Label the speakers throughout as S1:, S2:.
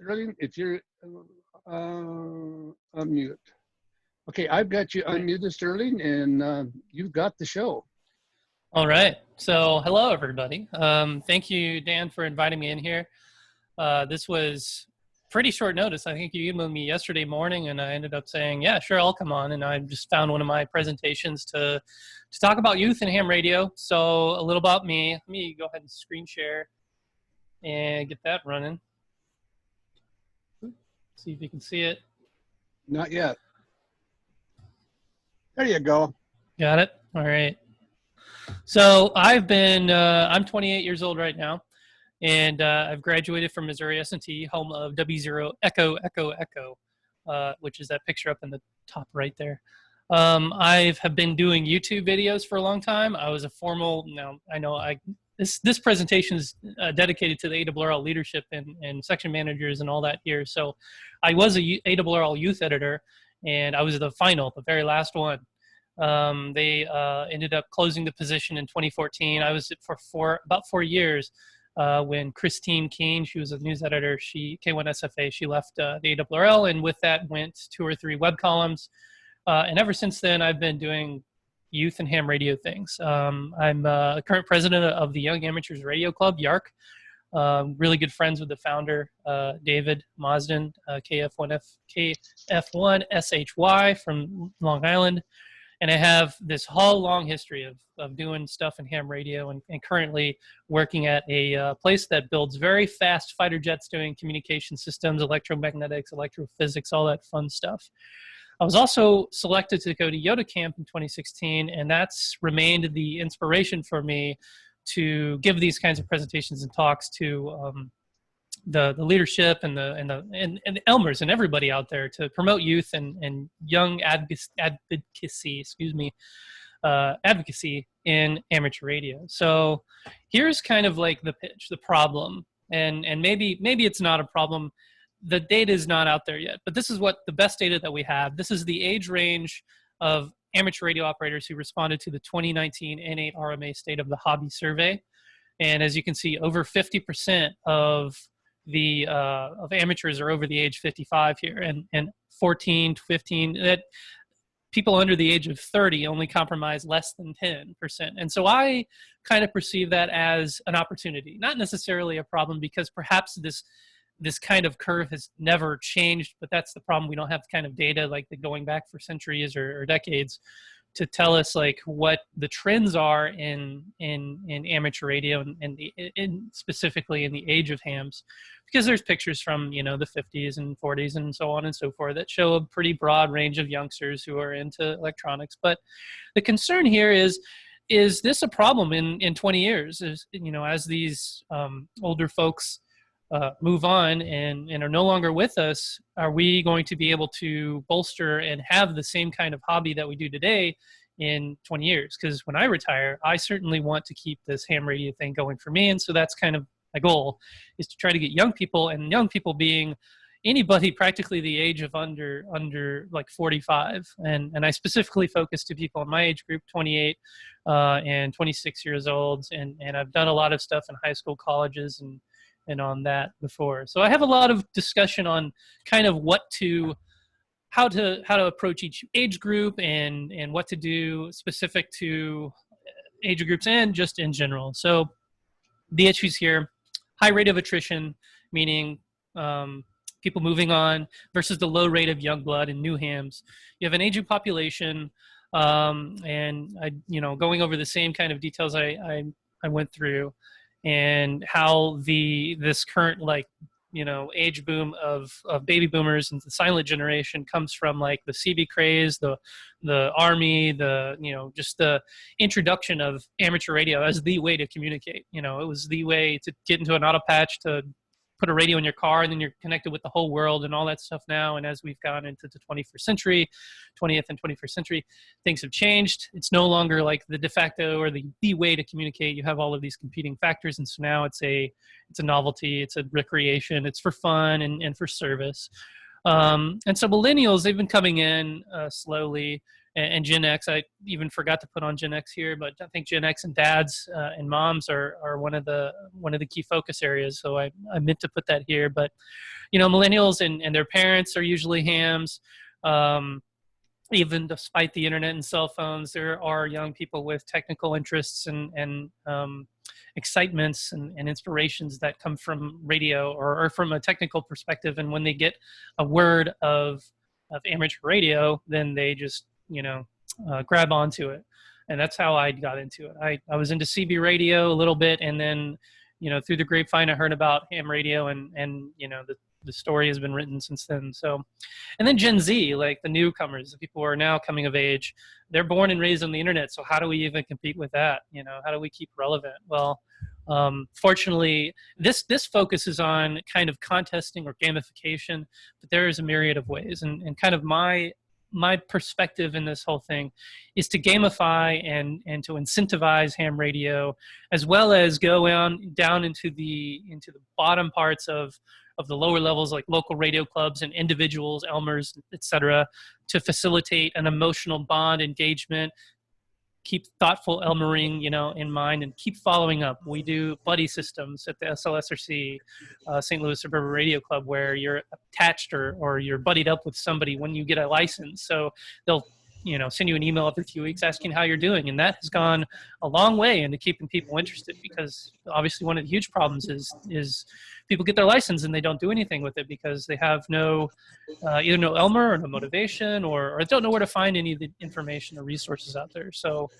S1: Sterling, if you're unmute. Okay, I've got you unmuted, Sterling, and you've got the show.
S2: All right. So hello, everybody. Thank you, Dan, for inviting me in here. This was pretty short notice. I think you emailed me yesterday morning, and I ended up saying, yeah, sure, I'll come on. And I just found one of my presentations to talk about youth and ham radio. So a little about me. Let me go ahead and screen share and get that running. See if you can see it.
S1: Not yet. There you go.
S2: Got it? All right. So I've been, I'm 28 years old right now, and I've graduated from Missouri S&T, home of W0 Echo Echo Echo, which is that picture up in the top right there. I have been doing YouTube videos for a long time. I was a formal, this presentation is dedicated to the Awrl leadership and section managers and all that here. So I was a Awrl youth editor, and I was the very last one. They ended up closing the position in 2014. I was for about 4 years when Christine Keene, she was a news editor, K1SFA, she left the Awrl, and with that went 2 or 3 web columns. And ever since then, I've been doing youth and ham radio things. I'm a current president of the Young Amateurs Radio Club, YARC. Really good friends with the founder, David Mosden, KF1SHY from Long Island. And I have this whole long history of doing stuff in ham radio and currently working at a place that builds very fast fighter jets doing communication systems, electromagnetics, electrophysics, all that fun stuff. I was also selected to go to Yoda Camp in 2016, and that's remained the inspiration for me to give these kinds of presentations and talks to the leadership and Elmers and everybody out there to promote youth and young advocacy in amateur radio. So here's kind of like the pitch, the problem, and maybe it's not a problem. The data is not out there yet, but this is what the best data that we have. This is the age range of amateur radio operators who responded to the 2019 N8 RMA State of the Hobby Survey. And as you can see, over 50% of amateurs are over the age 55 here, and 14 to 15, that people under the age of 30 only compromise less than 10%. And so I kind of perceive that as an opportunity, not necessarily a problem, because perhaps this kind of curve has never changed, but that's the problem. We don't have kind of data like the going back for centuries or decades to tell us like what the trends are in amateur radio and specifically in the age of hams, because there's pictures from, the 50s and 40s and so on and so forth that show a pretty broad range of youngsters who are into electronics. But the concern here is this a problem in 20 years? As these older folks move on and are no longer with us, are we going to be able to bolster and have the same kind of hobby that we do today in 20 years? Because when I retire, I certainly want to keep this ham radio thing going for me. And so that's kind of my goal, is to try to get young people, and young people being anybody practically the age of under like 45. And I specifically focus to people in my age group, 28 and 26 years old. And I've done a lot of stuff in high school, colleges, and on that before. So I have a lot of discussion on kind of how to approach each age group and what to do specific to age groups and just in general. So the issues here: high rate of attrition, meaning people moving on, versus the low rate of young blood and new hams. You have an aging population, and going over the same kind of details I went through, and how this current age boom of baby boomers and the silent generation comes from like the CB craze, the Army, just the introduction of amateur radio as the way to communicate. It was the way to get into an auto patch, to put a radio in your car, and then you're connected with the whole world and all that stuff now. And as we've gone into the 20th and 21st century, things have changed. It's no longer like the de facto or the way to communicate. You have all of these competing factors. And so now it's a novelty, it's a recreation, it's for fun and for service. And so millennials, they've been coming in slowly. and Gen X. I even forgot to put on Gen X here, but I think Gen X and dads and moms are one of the key focus areas. So I meant to put that here. But millennials and their parents are usually hams. Even despite the internet and cell phones, there are young people with technical interests and excitements and inspirations that come from radio or from a technical perspective. And when they get a word of amateur radio, then they just, grab onto it. And that's how I got into it. I was into CB radio a little bit. And then, through the grapevine, I heard about ham radio and the story has been written since then. So, and then Gen Z, like the newcomers, the people who are now coming of age, they're born and raised on the internet. So how do we even compete with that? How do we keep relevant? Well, fortunately, this focuses on kind of contesting or gamification, but there is a myriad of ways. And kind of my perspective in this whole thing is to gamify and to incentivize ham radio, as well as go down into the bottom parts of the lower levels, like local radio clubs and individuals, Elmers, etc., to facilitate an emotional bond engagement, keep thoughtful Elmering, in mind, and keep following up. We do buddy systems at the SLSRC, St. Louis Suburban Radio Club, where you're attached or you're buddied up with somebody when you get a license. So they'll send you an email every few weeks asking how you're doing. And that has gone a long way into keeping people interested, because obviously one of the huge problems is people get their license and they don't do anything with it because they have either no Elmer or no motivation or don't know where to find any of the information or resources out there. So,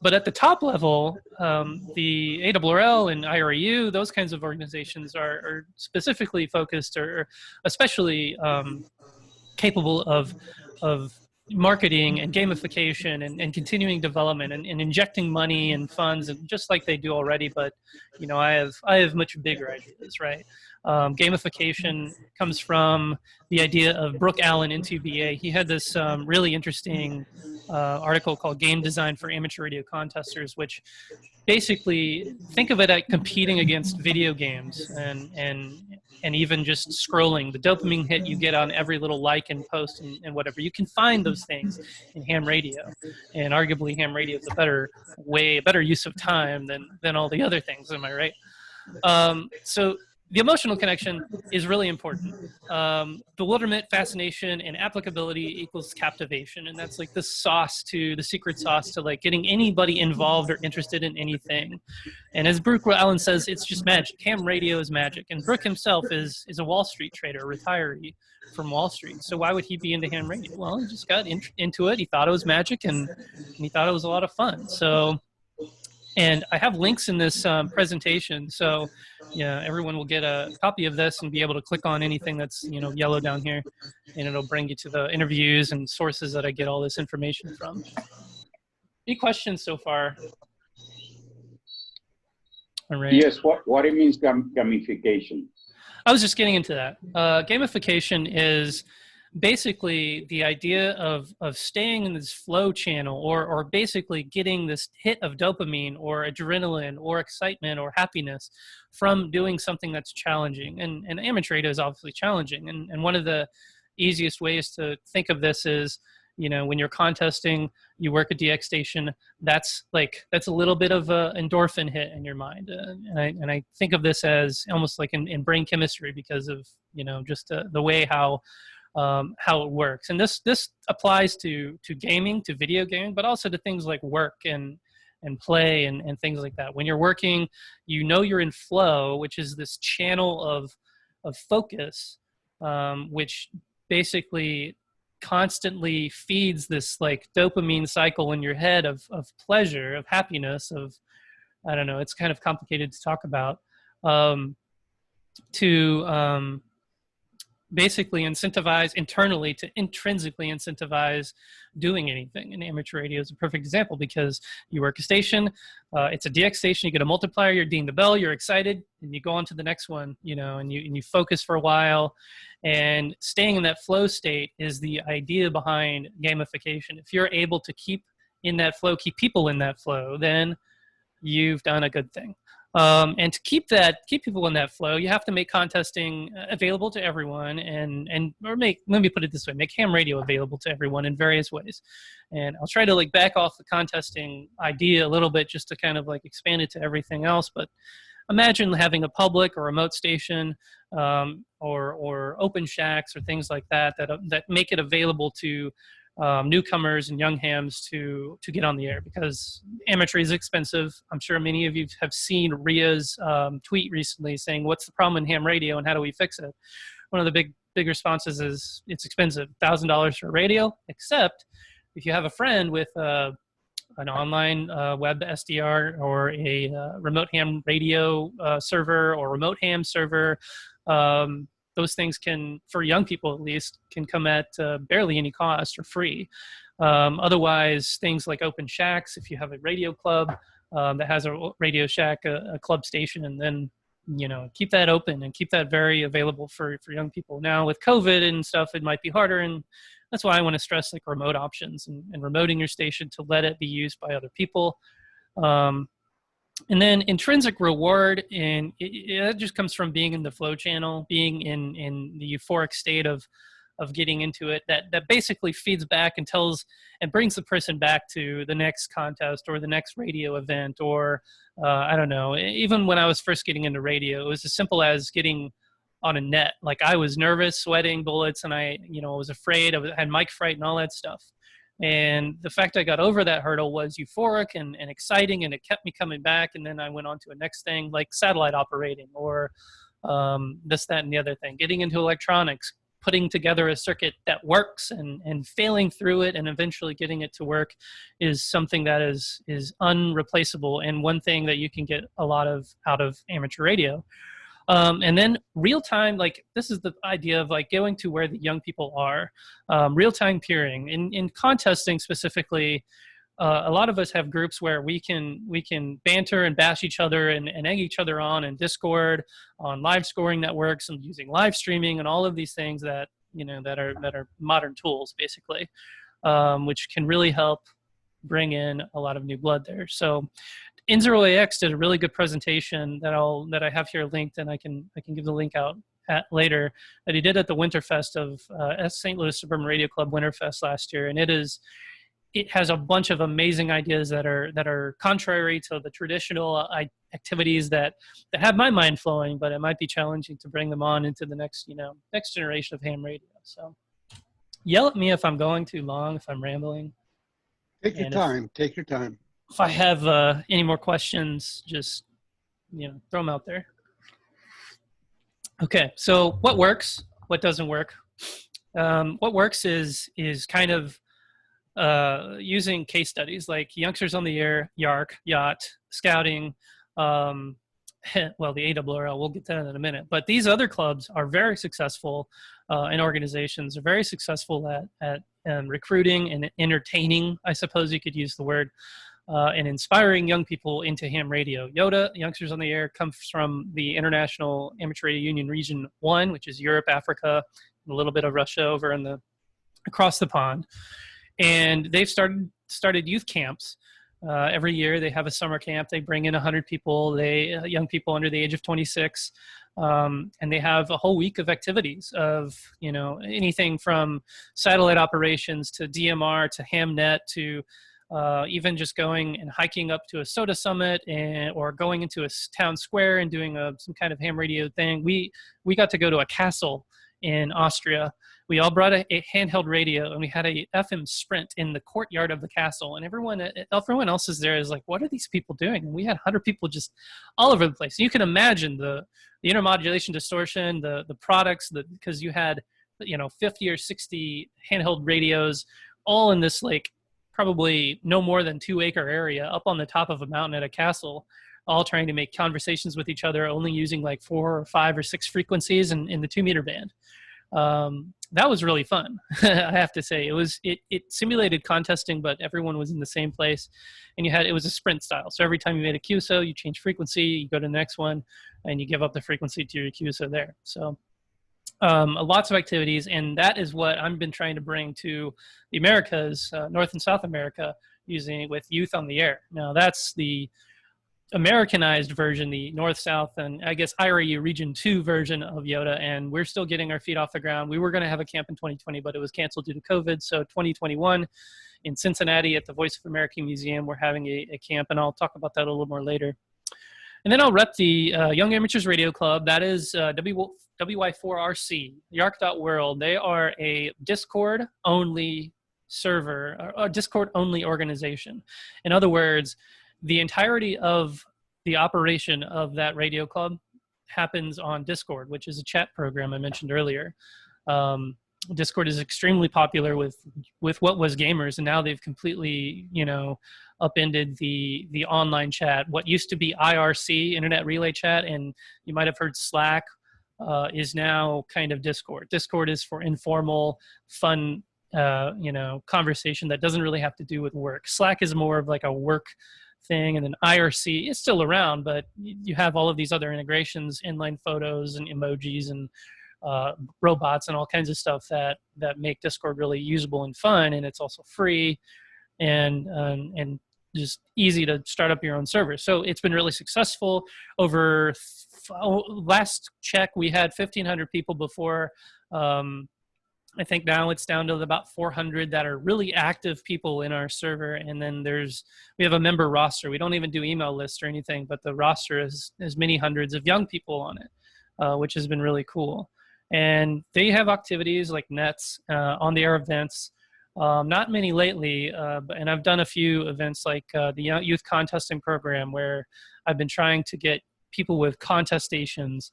S2: but at the top level, the ARRL and IRU, those kinds of organizations are specifically focused or especially capable of marketing and gamification and continuing development and injecting money and funds, and just like they do already. But I have much bigger ideas, right? Gamification comes from the idea of Brooke Allen, N2BA. He had this really interesting article called Game Design for Amateur Radio Contesters, which basically, think of it at competing against video games and even just scrolling. The dopamine hit you get on every little like and post and whatever. You can find those things in ham radio. And arguably ham radio is a better use of time than all the other things, am I right? So the emotional connection is really important. Bewilderment, fascination, and applicability equals captivation. And that's like the secret sauce to like getting anybody involved or interested in anything. And as Brooke Allen says, it's just magic. Ham radio is magic. And Brooke himself is a Wall Street trader, a retiree from Wall Street. So why would he be into ham radio? Well, he just got into it. He thought it was magic and he thought it was a lot of fun. So, and I have links in this presentation. So yeah, everyone will get a copy of this and be able to click on anything that's, yellow down here, and it'll bring you to the interviews and sources that I get all this information from. Any questions so far? All right.
S3: Yes, what it means gamification?
S2: I was just getting into that. Gamification is basically the idea of staying in this flow channel or basically getting this hit of dopamine or adrenaline or excitement or happiness from doing something that's challenging. And amateur radio is obviously challenging. And one of the easiest ways to think of this is, when you're contesting, you work a DX station, that's a little bit of a endorphin hit in your mind. And I think of this as almost like in brain chemistry because of, just the way how it works. And this applies to gaming, to video gaming, but also to things like work and play and things like that. When you're working, you're in flow, which is this channel of focus, which basically constantly feeds this like dopamine cycle in your head of pleasure, of happiness, I don't know, it's kind of complicated to talk about, basically incentivize internally, to intrinsically incentivize doing anything. And amateur radio is a perfect example because you work a station, it's a DX station, you get a multiplier, you're dinging the bell, you're excited, and you go on to the next one, and you focus for a while. And staying in that flow state is the idea behind gamification. If you're able to keep in that flow, keep people in that flow, then you've done a good thing. And to keep people in that flow, you have to make contesting available to everyone, or let me put it this way, make ham radio available to everyone in various ways. And I'll try to like back off the contesting idea a little bit just to kind of like expand it to everything else. But imagine having a public or remote station, or open shacks or things like that make it available to newcomers and young hams to get on the air, because amateur is expensive. I'm sure many of you have seen Ria's tweet recently saying, "What's the problem in ham radio and how do we fix it?" One of the big responses is it's expensive, $1,000 for a radio, except if you have a friend with an online web SDR or a remote ham radio server or remote ham server. Those things can, for young people at least, can come at barely any cost or free. Otherwise, things like open shacks, if you have a radio club that has a Radio Shack, a club station, and then keep that open and keep that very available for young people. Now with COVID and stuff, it might be harder, and that's why I want to stress like remote options and remoting your station to let it be used by other people. And then intrinsic reward, and it just comes from being in the flow channel, being in the euphoric state of getting into it, that basically feeds back and brings the person back to the next contest or the next radio event, or I don't know, even when I was first getting into radio, it was as simple as getting on a net. Like I was nervous, sweating bullets, and I was afraid, I had mic fright and all that stuff. And the fact I got over that hurdle was euphoric and exciting, and it kept me coming back. And then I went on to a next thing like satellite operating, or this, that, and the other thing, getting into electronics, putting together a circuit that works and failing through it and eventually getting it to work is something that is unreplaceable, and one thing that you can get a lot of out of amateur radio. And then real time, like this is the idea of like going to where the young people are, real time peering. In contesting specifically, a lot of us have groups where we can banter and bash each other and egg each other on in Discord, on live scoring networks, and using live streaming and all of these things that that are modern tools basically, which can really help bring in a lot of new blood there. So N0AX did a really good presentation that I have here linked, and I can give the link out later, that he did at the Winterfest of St. Louis Suburban Radio Club Winterfest last year, and it has a bunch of amazing ideas that are contrary to the traditional activities that have my mind flowing, but it might be challenging to bring them on into the next generation of ham radio. So yell at me if I'm going too long, if I'm rambling.
S1: Take your time. Take your time.
S2: If I have any more questions, just throw them out there. Okay, so what works? What doesn't work? What works is kind of using case studies like Youngsters on the Air, YARC, Yacht, Scouting, well, the AWRL, we'll get to that in a minute. But these other clubs are very successful, and organizations are very successful at recruiting and entertaining, I suppose you could use the word, and inspiring young people into ham radio. YOTA, Youngsters on the Air, comes from the International Amateur Radio Union Region 1, which is Europe, Africa, and a little bit of Russia over across the pond. And they've started youth camps. Every year they have a summer camp. They bring in 100 people, young people under the age of 26, and they have a whole week of activities of anything from satellite operations to DMR to HamNet to even just going and hiking up to a soda summit or going into a town square and doing some kind of ham radio thing. We got to go to a castle in Austria. We all brought a handheld radio, and we had a FM Sprint in the courtyard of the castle, and everyone else is there is like, what are these people doing? And we had 100 people just all over the place. You can imagine the intermodulation distortion, the products, because you had 50 or 60 handheld radios all in this like probably no more than 2-acre area up on the top of a mountain at a castle, all trying to make conversations with each other, only using like 4 or 5 or 6 frequencies in the 2-meter band. That was really fun. I have to say, it simulated contesting, but everyone was in the same place, and it was a sprint style. So every time you made a QSO, you change frequency, you go to the next one, and you give up the frequency to your QSO there. So lots of activities, and that is what I've been trying to bring to the Americas, North and South America, using it with Youth on the Air. Now that's the Americanized version, the North, South, and I guess IRU Region 2 version of YOTA, and we're still getting our feet off the ground. We were going to have a camp in 2020, but it was canceled due to COVID. So 2021 in Cincinnati at the Voice of America Museum, we're having a camp, and I'll talk about that a little more later. And then I'll rep the Young Amateurs Radio Club. That is WY4RC, Yark.World. They are a Discord-only server, a Discord-only organization. In other words, the entirety of the operation of that radio club happens on Discord, which is a chat program I mentioned earlier. Discord is extremely popular with what was gamers, and now they've completely, upended the online chat. What used to be IRC, Internet Relay Chat, and you might have heard Slack, is now kind of Discord. Discord is for informal, fun, conversation that doesn't really have to do with work. Slack is more of like a work thing, and then IRC is still around, but you have all of these other integrations, inline photos and emojis and robots and all kinds of stuff that make Discord really usable and fun, and it's also free and just easy to start up your own server. So it's been really successful. Over last check, we had 1,500 people before. I think now it's down to about 400 that are really active people in our server. And then we have a member roster. We don't even do email lists or anything, but the roster has many hundreds of young people on it, which has been really cool. And they have activities like nets, on the air events, not many lately, and I've done a few events like the youth contesting program, where I've been trying to get people with contest stations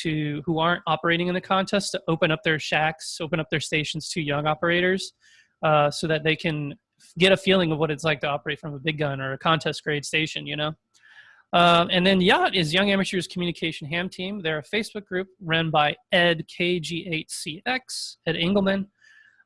S2: who aren't operating in the contest to open up their shacks, open up their stations to young operators, so that they can get a feeling of what it's like to operate from a big gun or a contest grade station, And then Yacht is Young Amateurs Communication Ham Team. They're a Facebook group run by Ed KG8CX, Ed Engelman.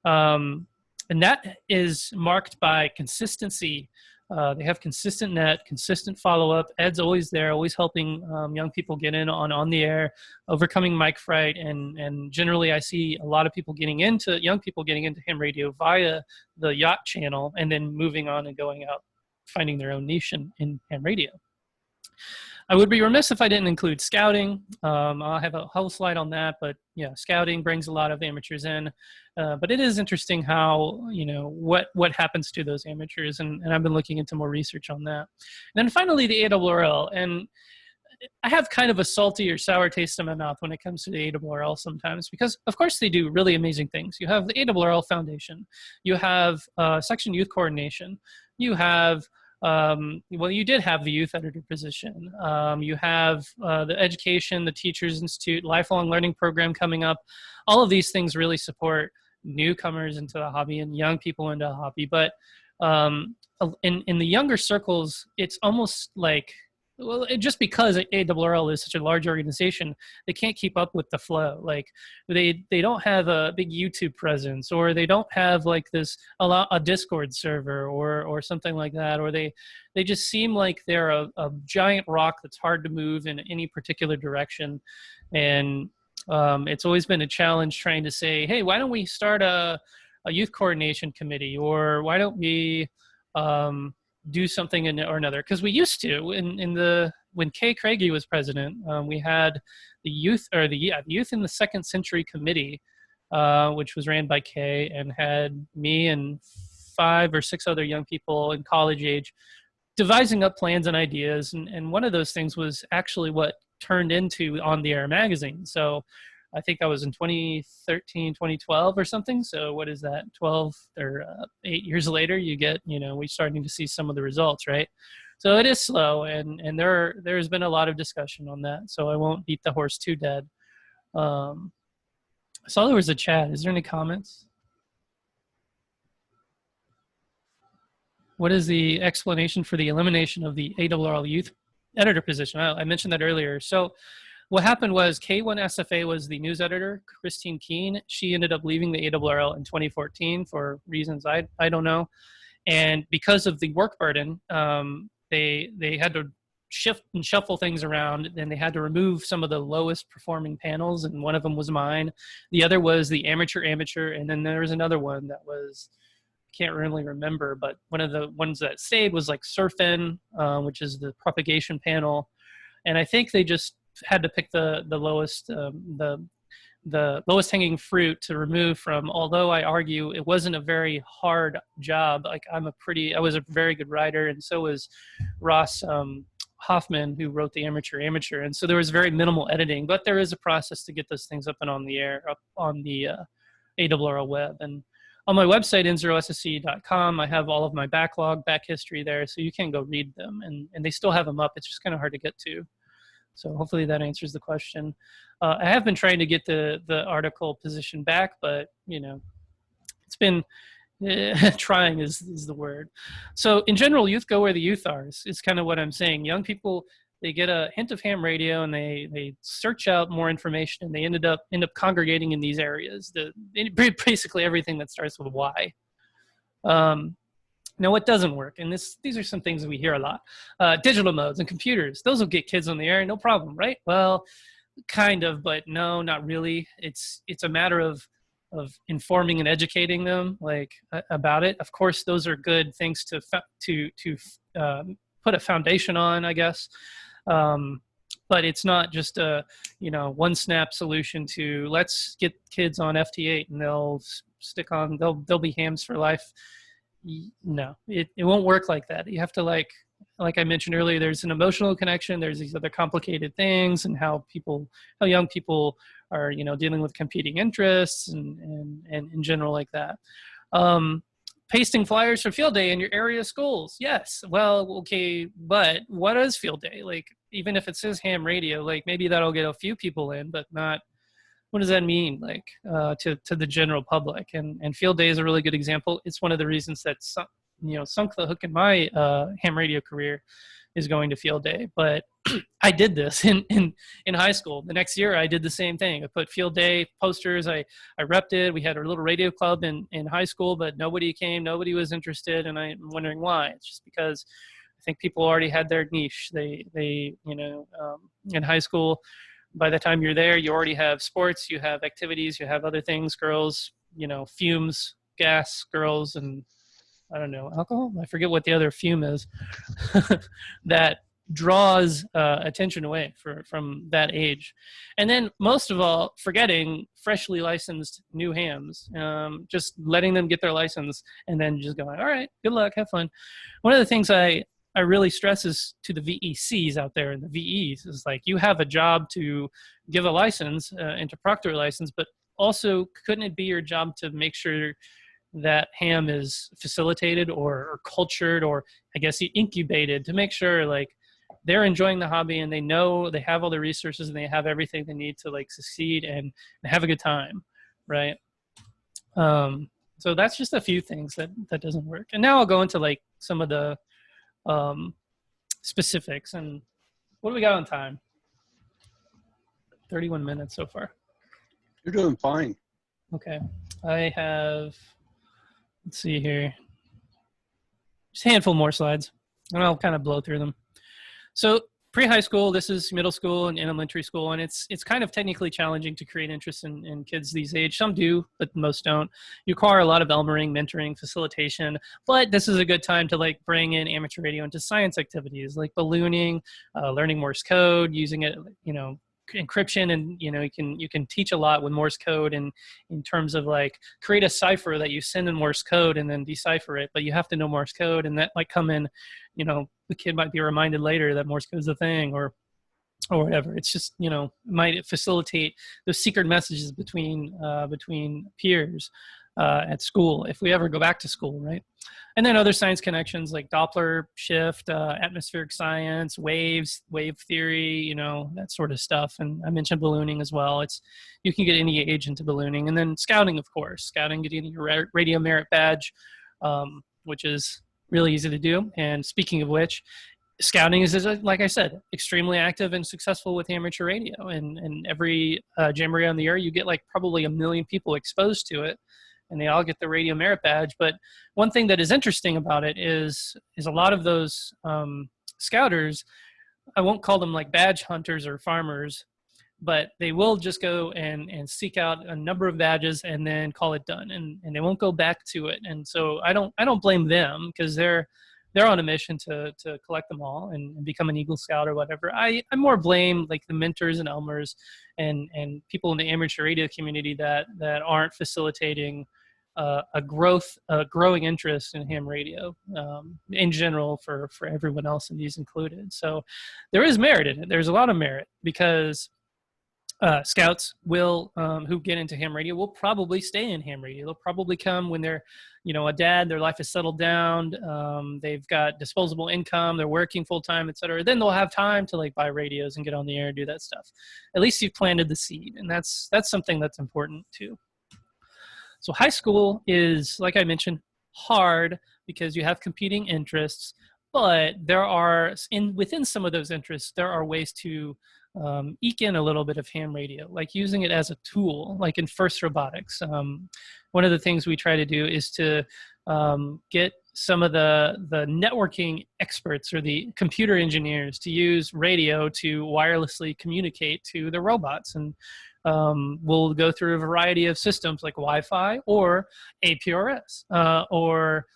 S2: And that is marked by consistency. They have consistent net, consistent follow-up. Ed's always there, always helping young people get in on the air, overcoming mic fright, and generally I see a lot of young people getting into ham radio via the Yacht channel, and then moving on and going out, finding their own niche in ham radio. I would be remiss if I didn't include scouting. I'll have a whole slide on that, but yeah, scouting brings a lot of amateurs in. But it is interesting how, what happens to those amateurs, and I've been looking into more research on that. And then finally, the ARRL. And I have kind of a salty or sour taste in my mouth when it comes to the ARRL sometimes, because of course they do really amazing things. You have the ARRL Foundation. You have Section Youth Coordination. You have you did have the youth editor position. You have the education, the Teachers Institute, lifelong learning program coming up. All of these things really support newcomers into the hobby and young people into the hobby. But in the younger circles, it's almost like, just because ARRL is such a large organization, they can't keep up with the flow. Like they don't have a big YouTube presence, or they don't have like a Discord server or something like that, or they just seem like they're a giant rock that's hard to move in any particular direction. And it's always been a challenge trying to say, hey, why don't we start a youth coordination committee, or why don't we do something or another? Because we used to, when Kay Craigie was president, we had the youth in the Second Century Committee, which was ran by Kay, and had me and 5 or 6 other young people in college age devising up plans and ideas. And one of those things was actually what turned into On the Air magazine. So I think that was in 2013, 2012 or something. So what is that, 12 or 8 years later, you get, we're starting to see some of the results, right? So it is slow, and there's been a lot of discussion on that. So I won't beat the horse too dead. I saw there was a chat. Is there any comments? What is the explanation for the elimination of the ARRL youth editor position? I mentioned that earlier. So what happened was K1SFA was the news editor, Christine Keene. She ended up leaving the ARRL in 2014 for reasons I don't know. And because of the work burden, they had to shift and shuffle things around, and they had to remove some of the lowest performing panels, and one of them was mine. The other was the amateur, and then there was another one that was can't really remember, but one of the ones that stayed was like surfing, which is the propagation panel. And I think they just had to pick the lowest hanging fruit to remove from, although I argue it wasn't a very hard job. Like I was a very good writer, and so was Ross Hoffman, who wrote the Amateur. And so there was very minimal editing, but there is a process to get those things up and on the air, up on the ARRL web. And on my website, N0SSC.com, I have all of my back history there, so you can go read them, and they still have them up. It's just kind of hard to get to. So hopefully that answers the question. I have been trying to get the article position back, but it's been trying is the word. So in general, youth go where the youth are is kind of what I'm saying. Young people, they get a hint of ham radio and they search out more information, and they end up congregating in these areas. Basically everything that starts with Y. Now, what doesn't work, and these are some things that we hear a lot, digital modes and computers. Those will get kids on the air, no problem, right? Well, kind of, but no, not really. It's a matter of informing and educating them about it. Of course, those are good things to put a foundation on, I guess. But it's not just a one snap solution to let's get kids on FT8 and they'll be hams for life. No, it won't work like that. You have to like I mentioned earlier, there's an emotional connection. There's these other complicated things, and how young people are, dealing with competing interests and in general like that. Pasting flyers for field day in your area schools. Yes. Well, okay. But what is field day? Like, even if it says ham radio, like maybe that'll get a few people in, but not, what does that mean? Like, to the general public, and field day is a really good example. It's one of the reasons that sunk the hook in my ham radio career is going to field day. But I did this in high school. The next year I did the same thing. I put field day posters. I repped it. We had a little radio club in high school, but nobody came. Nobody was interested. And I'm wondering why. It's just because I think people already had their niche. They in high school, by the time you're there, you already have sports, you have activities, you have other things, girls, fumes, gas, girls, and I don't know, alcohol? I forget what the other fume is that draws attention away from that age. And then most of all, forgetting freshly licensed new hams, just letting them get their license and then just going, all right, good luck, have fun. One of the things I really stress is to the VECs out there and the VEs is like, you have a job to give a license and to proctor a license, but also couldn't it be your job to make sure that ham is facilitated or cultured, or I guess incubated, to make sure like they're enjoying the hobby and they know they have all the resources and they have everything they need to like succeed and have a good time, right? So that's just a few things that doesn't work. And now I'll go into like some of the specifics. And what do we got on time? 31 minutes so far.
S1: You're doing fine.
S2: Okay. I have, let's see here, just a handful more slides, and I'll kind of blow through them. So pre-high school, this is middle school and elementary school, and it's kind of technically challenging to create interest in kids these age. Some do, but most don't. You require a lot of Elmering, mentoring, facilitation, but this is a good time to like bring in amateur radio into science activities like ballooning, learning Morse code, using it, encryption, and you can teach a lot with Morse code, and in terms of like create a cipher that you send in Morse code and then decipher it, but you have to know Morse code, and that might come in, the kid might be reminded later that Morse code is a thing or whatever. It's just, might facilitate those secret messages between peers at school, if we ever go back to school, right? And then other science connections like Doppler shift, atmospheric science, waves, wave theory, that sort of stuff. And I mentioned ballooning as well. You can get any age into ballooning. And then scouting, of course. Scouting, getting your radio merit badge, which is really easy to do. And speaking of which, scouting is, like I said, extremely active and successful with amateur radio. And every jamboree on the air, you get like probably 1 million people exposed to it, and they all get the radio merit badge. But one thing that is interesting about it is a lot of those scouters, I won't call them like badge hunters or farmers, but they will just go and seek out a number of badges and then call it done, and they won't go back to it. And so I don't blame them, because they're on a mission to collect them all and become an Eagle Scout or whatever. I more blame like the mentors and Elmers and people in the amateur radio community that aren't facilitating a growing interest in ham radio in general for everyone else, and these included. So there is merit in it. There's a lot of merit, because scouts will who get into ham radio will probably stay in ham radio. They'll probably come when they're a dad, their life is settled down, they've got disposable income, they're working full-time, etc. Then they'll have time to like buy radios and get on the air and do that stuff. At least you've planted the seed, and that's something that's important too. So high school is, like I mentioned, hard because you have competing interests, but there are, within some of those interests, there are ways to eke in a little bit of ham radio, like using it as a tool, like in FIRST Robotics. One of the things we try to do is to get some of the networking experts or the computer engineers to use radio to wirelessly communicate to the robots. And we'll go through a variety of systems like Wi-Fi or APRS or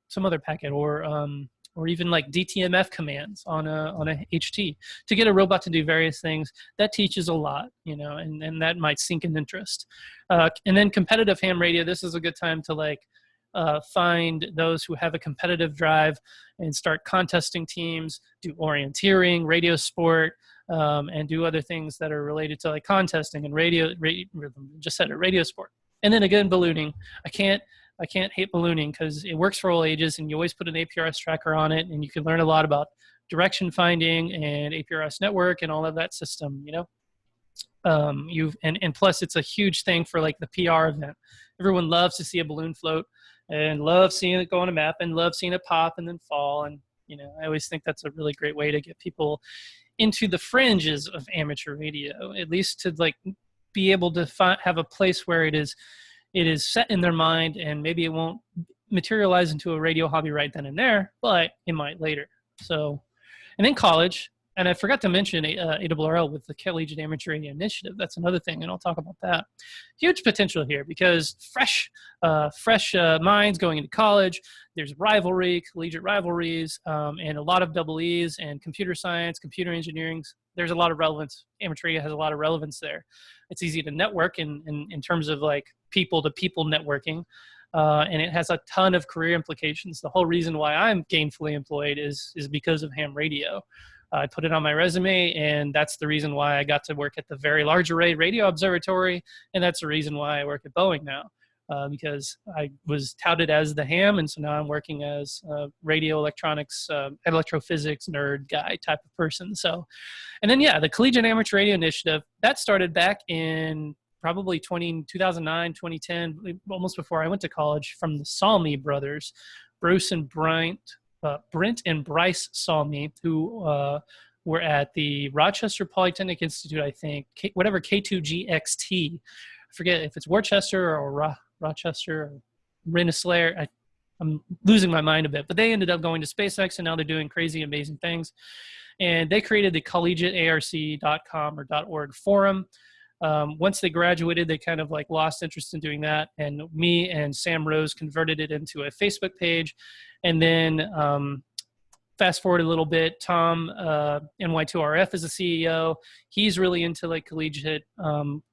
S2: some other packet, or even like DTMF commands on a HT to get a robot to do various things. That teaches a lot, and that might sink in interest. And then competitive ham radio, this is a good time to like find those who have a competitive drive and start contesting teams, do orienteering, radio sport, and do other things that are related to like contesting and radio sport. And then again, ballooning. I can't hate ballooning because it works for all ages, and you always put an APRS tracker on it, and you can learn a lot about direction finding and APRS network and all of that system, and plus it's a huge thing for like the PR event. Everyone loves to see a balloon float and love seeing it go on a map and love seeing it pop and then fall. And, I always think that's a really great way to get people into the fringes of amateur radio, at least to like be able to have a place where it is set in their mind, and maybe it won't materialize into a radio hobby right then and there, but it might later. So, and then college, and I forgot to mention ARRL with the Collegiate Amateur Radio Initiative. That's another thing, and I'll talk about that. Huge potential here because fresh minds going into college. There's rivalry, collegiate rivalries, and a lot of double E's and computer science, computer engineering. There's a lot of relevance. Amateur radio has a lot of relevance there. It's easy to network in terms of like people-to-people networking, and it has a ton of career implications. The whole reason why I'm gainfully employed is because of ham radio. I put it on my resume, and that's the reason why I got to work at the Very Large Array Radio Observatory, and that's the reason why I work at Boeing now, because I was touted as the ham, and so now I'm working as a radio electronics, electrophysics nerd guy type of person. So, and then the Collegiate Amateur Radio Initiative, that started back in probably 2009, 2010, almost before I went to college, from the Salmi brothers, Bruce and Brent and Bryce Salmi, who were at the Rochester Polytechnic Institute, I think, K2GXT. I forget if it's Worcester or Rochester or Rensselaer. I'm losing my mind a bit, but they ended up going to SpaceX, and now they're doing crazy, amazing things. And they created the collegiatearc.com or .org forum. Once they graduated, they kind of like lost interest in doing that, and me and Sam Rose converted it into a Facebook page. And then fast forward a little bit, Tom, NY2RF is the CEO. He's really into like collegiate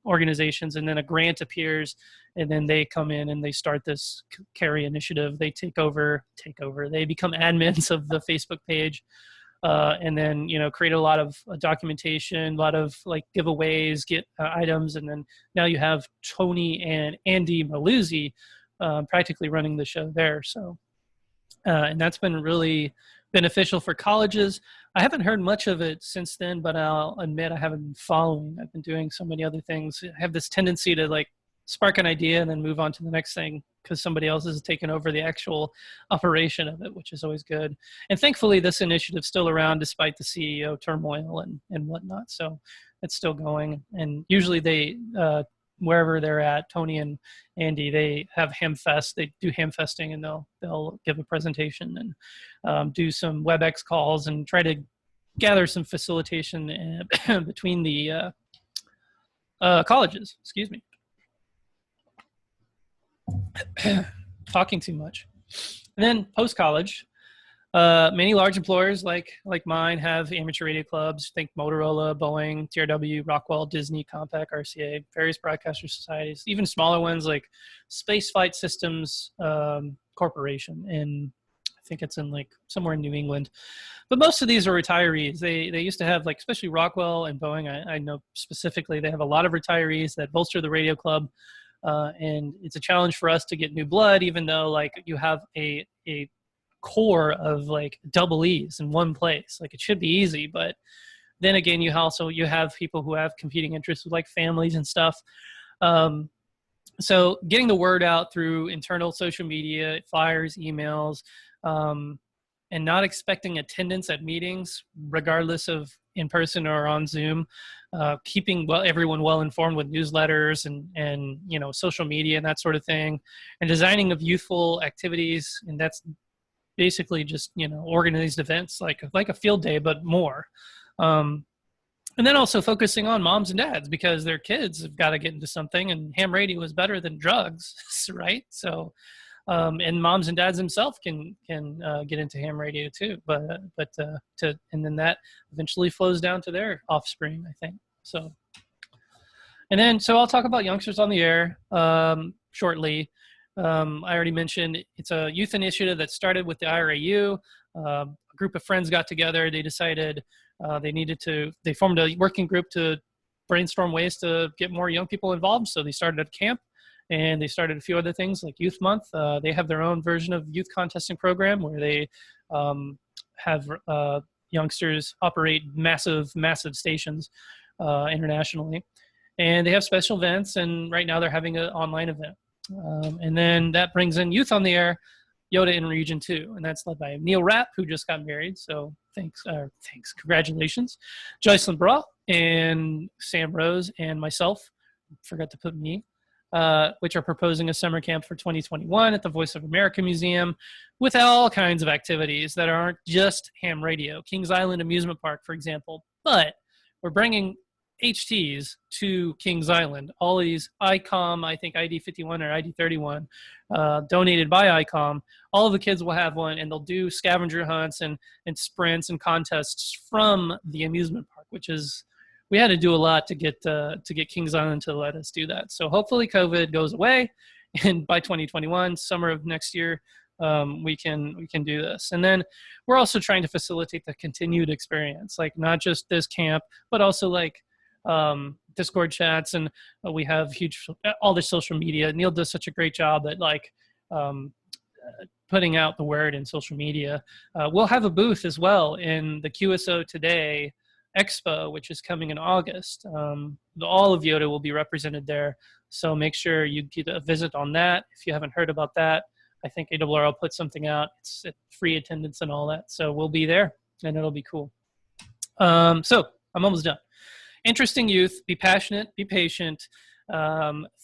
S2: organizations, and then a grant appears, and then they come in and they start this carry initiative. They take over. They become admins of the Facebook page. And then, create a lot of documentation, a lot of like giveaways, get items. And then now you have Tony and Andy Maluzzi practically running the show there. So, and that's been really beneficial for colleges. I haven't heard much of it since then, but I'll admit I haven't been following. I've been doing so many other things. I have this tendency to like spark an idea and then move on to the next thing because somebody else has taken over the actual operation of it, which is always good. And thankfully, this initiative's still around despite the CEO turmoil and whatnot. So it's still going. And usually they, wherever they're at, Tony and Andy, they have Hamfest. They do Hamfesting, and they'll give a presentation and do some WebEx calls and try to gather some facilitation between the colleges. Excuse me. Talking too much. And then post-college, many large employers like mine have amateur radio clubs. Think Motorola, Boeing, TRW, Rockwell, Disney, Compaq, RCA, various broadcaster societies, even smaller ones like Space Flight Systems Corporation, and I think it's in like somewhere in New England. But most of these are retirees. They used to have, like, especially Rockwell and Boeing, I know specifically, they have a lot of retirees that bolster the radio club. And it's a challenge for us to get new blood, even though like you have a core of like double E's in one place. Like, it should be easy, but then again, you have people who have competing interests with like families and stuff. So getting the word out through internal social media, flyers, emails, and not expecting attendance at meetings, regardless of in person or on Zoom, keeping everyone well informed with newsletters and social media and that sort of thing, and designing of youthful activities, and that's basically just organized events like a field day, but more. And then also focusing on moms and dads, because their kids have got to get into something, and ham radio is better than drugs, right? So, and moms and dads themselves can get into ham radio too, and then that eventually flows down to their offspring, I think. So, and then so I'll talk about youngsters on the air shortly. I already mentioned it's a youth initiative that started with the IRAU. A group of friends got together. They decided they formed a working group to brainstorm ways to get more young people involved. So they started at camp, and they started a few other things like Youth Month. They have their own version of youth contesting program where they have youngsters operate massive stations internationally. And they have special events, and right now they're having an online event. And then that brings in Youth on the Air, Yoda in Region 2, and that's led by Neil Rapp, who just got married, so congratulations. Joycelyn Bra and Sam Rose and myself, forgot to put me, which are proposing a summer camp for 2021 at the Voice of America Museum with all kinds of activities that aren't just ham radio. Kings Island Amusement Park, for example, but we're bringing HTs to Kings Island. All of these ICOM, I think ID 51 or ID 31, donated by ICOM. All of the kids will have one, and they'll do scavenger hunts and sprints and contests from the amusement park, which is, we had to do a lot to get Kings Island to let us do that. So hopefully COVID goes away, and by 2021, summer of next year, we can do this. And then we're also trying to facilitate the continued experience, like not just this camp, but also like Discord chats, and we have all the social media. Neil does such a great job at like putting out the word in social media. We'll have a booth as well in the QSO Today Expo, which is coming in August. All of Yoda will be represented there, so make sure you get a visit on that. If you haven't heard about that, I think ARRL put something out. It's free attendance and all that, so we'll be there, and it'll be cool. So I'm almost done. Interesting youth, be passionate, be patient,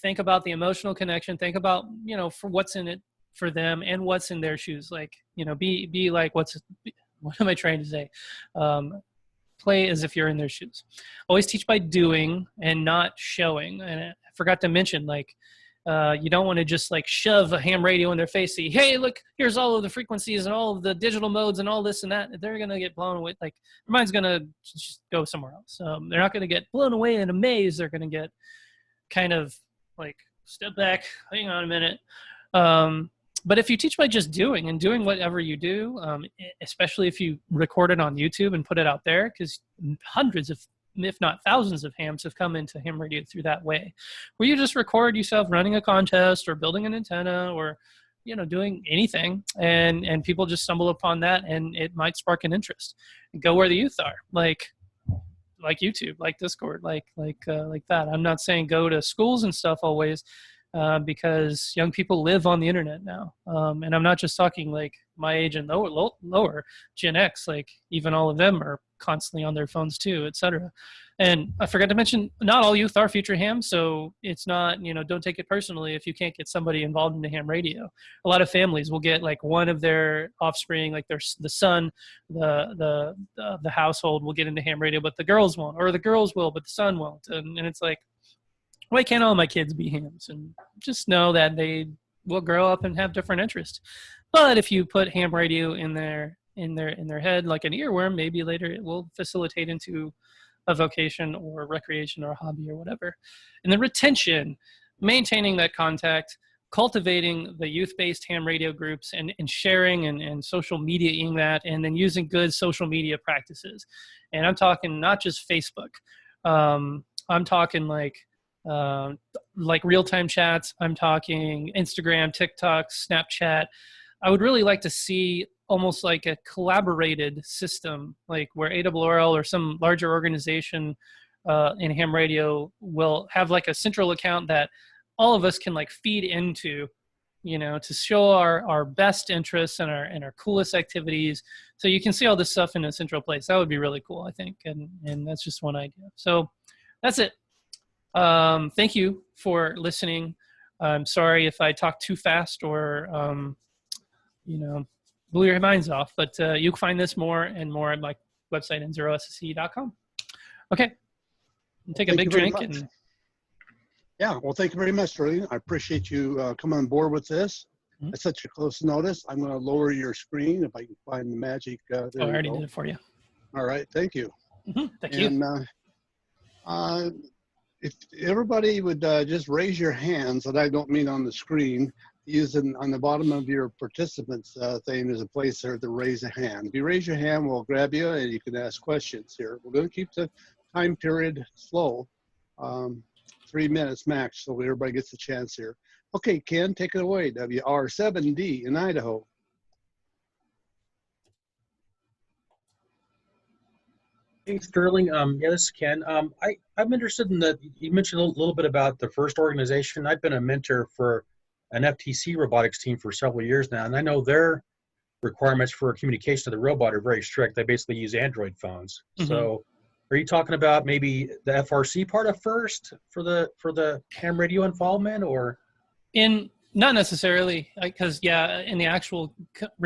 S2: think about the emotional connection, think about, for what's in it for them and what's in their shoes. Like, be like, what am I trying to say? Play as if you're in their shoes. Always teach by doing and not showing. And I forgot to mention, like, you don't want to just like shove a ham radio in their face. See, hey, look, here's all of the frequencies and all of the digital modes and all this and that. They're going to get blown away. Like, their mind's going to just go somewhere else. They're not going to get blown away and amazed. They're going to get kind of like, step back, hang on a minute. But if you teach by just doing and doing whatever you do, especially if you record it on YouTube and put it out there, because hundreds of, if not thousands of hams have come into ham radio through that way, where you just record yourself running a contest or building an antenna or, doing anything, and people just stumble upon that, and it might spark an interest. Go where the youth are, like YouTube, like Discord, like that. I'm not saying go to schools and stuff always, because young people live on the internet now. And I'm not just talking like my age and lower, Gen X, like even all of them are constantly on their phones too, etc. And I forgot to mention, not all youth are future ham, so it's not, don't take it personally if you can't get somebody involved in the ham radio. A lot of families will get like one of their offspring, like the son, the household will get into ham radio, but the girls won't, or the girls will, but the son won't. And it's like, why can't all my kids be hams? And just know that they will grow up and have different interests. But if you put ham radio in their head like an earworm, maybe later it will facilitate into a vocation or recreation or a hobby or whatever. And the retention, maintaining that contact, cultivating the youth-based ham radio groups and sharing and social mediaing that, and then using good social media practices. And I'm talking not just Facebook. I'm talking like real-time chats. I'm talking Instagram, TikTok, Snapchat. I would really like to see almost like a collaborated system, like where Awrl or some larger organization in ham radio will have like a central account that all of us can like feed into, to show our best interests and our coolest activities. So you can see all this stuff in a central place. That would be really cool, I think. And that's just one idea. So that's it. Thank you for listening. I'm sorry if I talk too fast or, blew your minds off, but you can find this more and more at my website, N0SSC.com. Okay. I'll take a big drink.
S1: Yeah, well, thank you very much, Sterling. I appreciate you coming on board with this. At such a close notice. I'm going to lower your screen if I can find the magic. There
S2: I already did it for you.
S1: All right, thank you.
S2: Thank you.
S1: And if everybody would just raise your hands, and I don't mean on the screen, using on the bottom of your participants thing, there's a place there to raise a hand. If you raise your hand, we'll grab you and you can ask questions here. We're going to keep the time period slow, 3 minutes max, so everybody gets a chance here. Okay, Ken, take it away. WR7D in Idaho.
S4: Hey, Sterling. Yeah, this is Ken. I'm interested in that. You mentioned a little bit about the first organization. I've been a mentor for an FTC robotics team for several years now, and I know their requirements for communication to the robot are very strict. They basically use Android phones. So are you talking about maybe the FRC part of first for the ham radio involvement, or?
S2: Not necessarily, because in the actual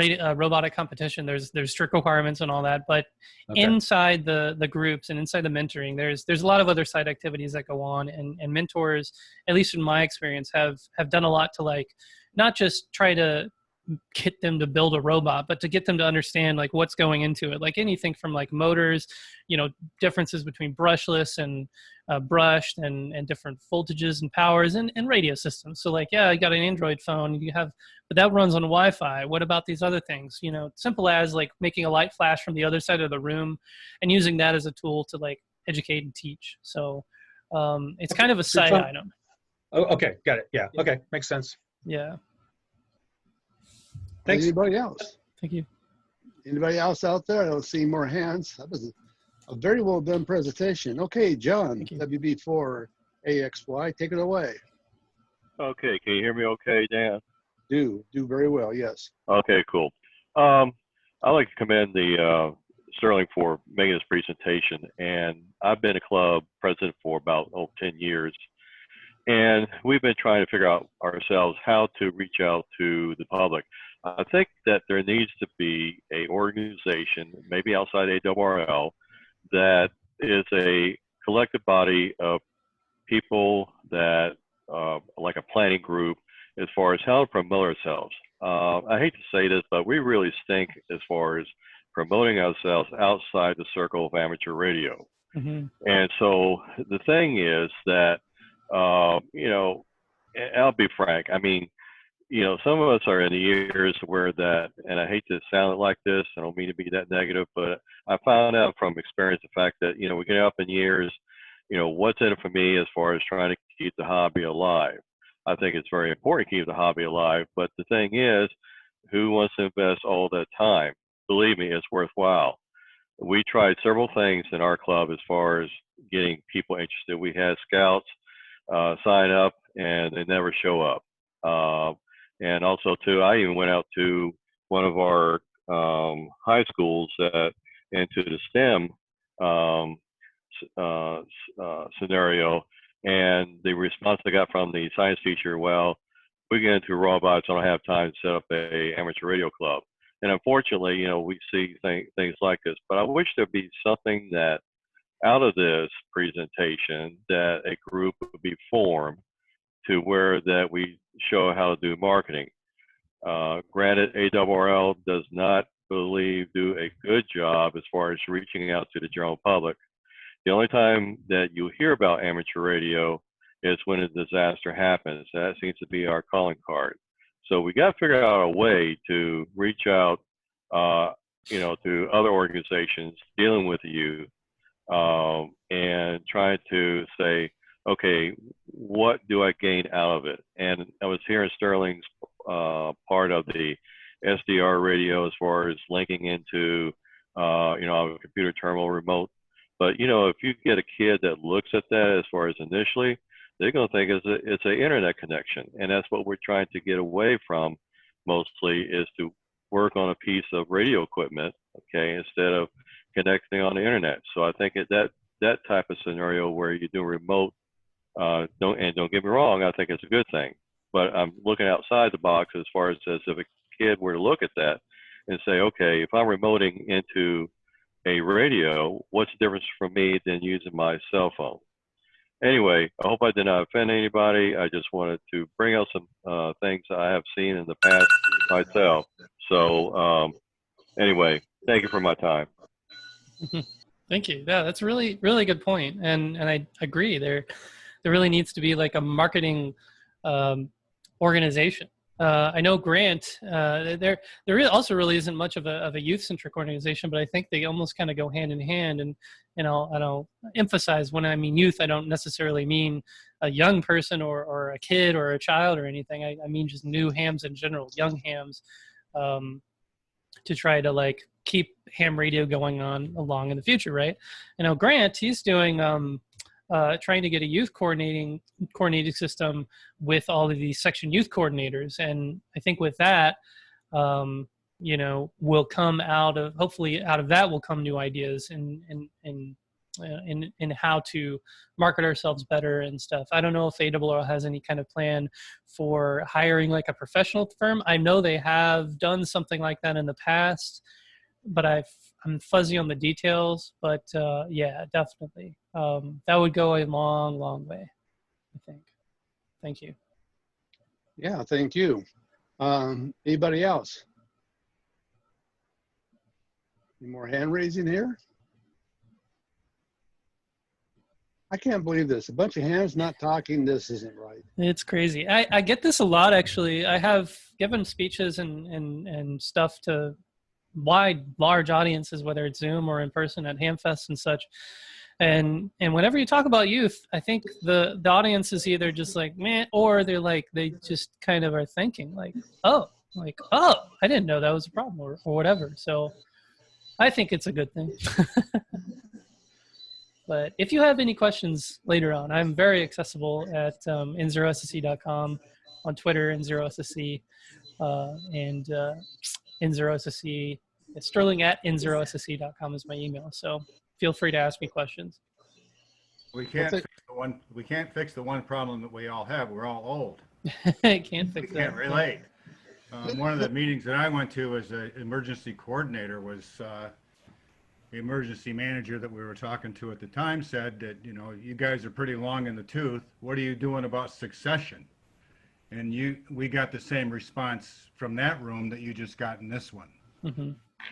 S2: robotic competition, there's strict requirements and all that. But inside the groups and inside the mentoring, there's a lot of other side activities that go on, and mentors, at least in my experience, have done a lot to like not just try to get them to build a robot, but to get them to understand like what's going into it, like anything from like motors, differences between brushless and brushed and different voltages and powers and radio systems. So like, yeah, you got an Android phone, but that runs on Wi-Fi. What about these other things? Simple as like making a light flash from the other side of the room and using that as a tool to like educate and teach. So it's kind of a side item.
S4: Oh, okay, got it. Yeah, okay, makes sense.
S2: Yeah.
S1: Thanks. Anybody else?
S2: Thank you.
S1: Anybody else out there? I don't see more hands. That was a very well done presentation. Okay, John, WB4AXY, take it away.
S5: Okay, can you hear me okay, Dan?
S1: Do very well, yes.
S5: Okay, cool. I'd like to commend the Sterling for making this presentation, and I've been a club president for about 10 years, and we've been trying to figure out ourselves how to reach out to the public. I think that there needs to be an organization, maybe outside Awrl, that is a collective body of people that, like a planning group, as far as how to promote ourselves. I hate to say this, but we really stink as far as promoting ourselves outside the circle of amateur radio. And so the thing is that, and I'll be frank, I mean, some of us are in the years where that, and I hate to sound like this, I don't mean to be that negative, but I found out from experience the fact that, we get up in years, what's in it for me as far as trying to keep the hobby alive. I think it's very important to keep the hobby alive, but the thing is, who wants to invest all that time? Believe me, it's worthwhile. We tried several things in our club as far as getting people interested. We had scouts sign up and they never show up. And also too, I even went out to one of our high schools into the STEM scenario, and the response I got from the science teacher, well, we get into robots, I don't have time to set up a amateur radio club. And unfortunately, you know, we see things like this, but I wish there'd be something that out of this presentation that a group would be formed to where that we show how to do marketing. Granted, Awrl does not do a good job as far as reaching out to the general public. The only time that you hear about amateur radio is when a disaster happens. That seems to be our calling card. So we got to figure out a way to reach out, you know, to other organizations dealing with the youth, and try to say, okay, what do I gain out of it? And I was hearing Sterling's part of the SDR radio as far as linking into, you know, a computer terminal remote. But, you know, if you get a kid that looks at that as far as initially, they're going to think it's an internet connection. And that's what we're trying to get away from mostly, is to work on a piece of radio equipment, okay, instead of connecting on the internet. So I think that type of scenario where you do remote, don't get me wrong, I think it's a good thing. But I'm looking outside the box as far as if a kid were to look at that and say, okay, if I'm remoting into a radio, what's the difference for me than using my cell phone? Anyway, I hope I did not offend anybody. I just wanted to bring out some things I have seen in the past myself. So anyway, thank you for my time.
S2: Thank you. Yeah, that's a really, really good point. And I agree. There really needs to be like a marketing organization. I know Grant, there also really isn't much of a youth-centric organization, but I think they almost kind of go hand in hand. And I'll emphasize, when I mean youth, I don't necessarily mean a young person or a kid or a child or anything. I mean just new hams in general, young hams, to try to like keep ham radio going on along in the future, right? You know, Grant, he's doing trying to get a youth coordinating system with all of these section youth coordinators, and I think with that, you know, will come hopefully out of that will come new ideas in how to market ourselves better and stuff. I don't know if Awrl has any kind of plan for hiring like a professional firm. I know they have done something like that in the past, but I'm fuzzy on the details. But yeah, definitely. That would go a long, long way, I think. Thank you.
S1: Yeah, thank you. Anybody else? Any more hand raising here? I can't believe this. A bunch of hands not talking. This isn't right.
S2: It's crazy. I get this a lot, actually. I have given speeches and stuff to large audiences, whether it's Zoom or in person at Hamfest and such. And whenever you talk about youth, I think the audience is either just like, meh, or they just kind of are thinking like, oh, I didn't know that was a problem or whatever. So I think it's a good thing. But if you have any questions later on, I'm very accessible at N0SSC.com, on Twitter, N0SSC, and N0SSC. Sterling at N0SSC.com is my email. So feel free to ask me questions.
S6: We can't fix the one problem that we all have. We're all old.
S2: Can't fix that.
S6: We can't relate. One of the meetings that I went to as an emergency coordinator was the emergency manager that we were talking to at the time said that, you know, you guys are pretty long in the tooth. What are you doing about succession? And we got the same response from that room that you just got in this one. Mm-hmm.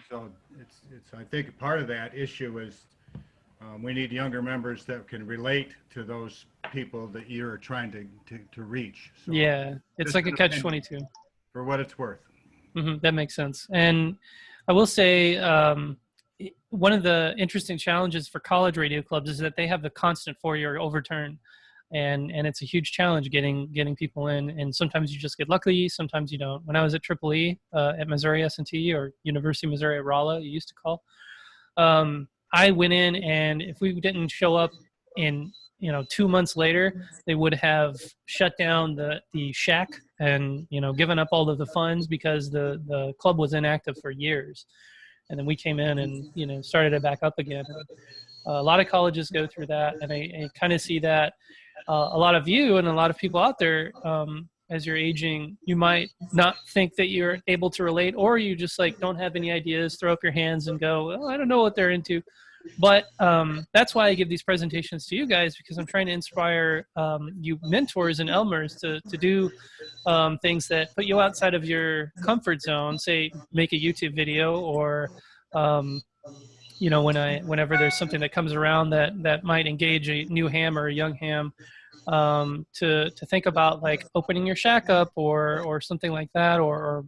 S6: So it's I think part of that issue is we need younger members that can relate to those people that you're trying to reach. So
S2: yeah, it's like a catch-22.
S6: For what it's worth.
S2: Mm-hmm, that makes sense. And I will say one of the interesting challenges for college radio clubs is that they have the constant 4-year overturn. And it's a huge challenge getting people in. And sometimes you just get lucky, sometimes you don't. When I was at Triple E at Missouri S&T, or University of Missouri Awrl, you used to call, I went in, and if we didn't show up in you know, 2 months later, they would have shut down the shack and, you know, given up all of the funds because the club was inactive for years. And then we came in and, you know, started it back up again. A lot of colleges go through that, and I kind of see that a lot of you and a lot of people out there, as you're aging, you might not think that you're able to relate, or you just like don't have any ideas, throw up your hands and go, well, I don't know what they're into. But that's why I give these presentations to you guys, because I'm trying to inspire you mentors and Elmers to do things that put you outside of your comfort zone, say make a YouTube video, or you know, whenever there's something that comes around that might engage a new ham or a young ham, to think about like opening your shack up or something like that, or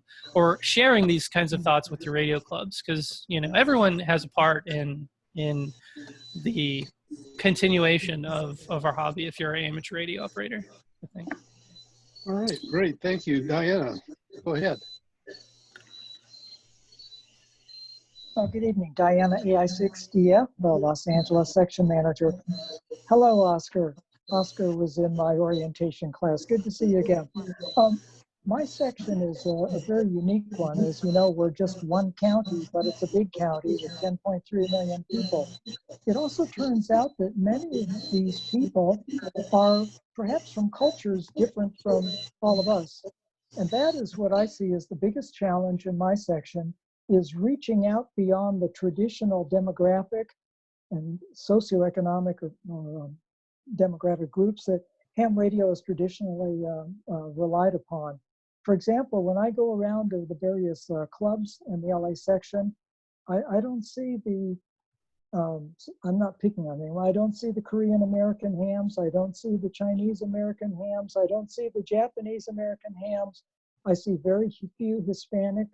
S2: sharing these kinds of thoughts with your radio clubs, because you know everyone has a part in the continuation of our hobby if you're an amateur radio operator, I think.
S1: All right, great. Thank you. Diana, go ahead.
S7: Good evening, Diana AI6DF, the Los Angeles section manager. Hello, Oscar. Oscar was in my orientation class. Good to see you again. My section is a very unique one. As you know, we're just one county, but it's a big county with 10.3 million people. It also turns out that many of these people are perhaps from cultures different from all of us. And that is what I see as the biggest challenge in my section, is reaching out beyond the traditional demographic and socioeconomic or demographic groups that ham radio is traditionally relied upon. For example, when I go around to the various clubs in the LA section, I don't see the, I'm not picking on anyone, I don't see the Korean American hams, I don't see the Chinese American hams, I don't see the Japanese American hams. I see very few Hispanic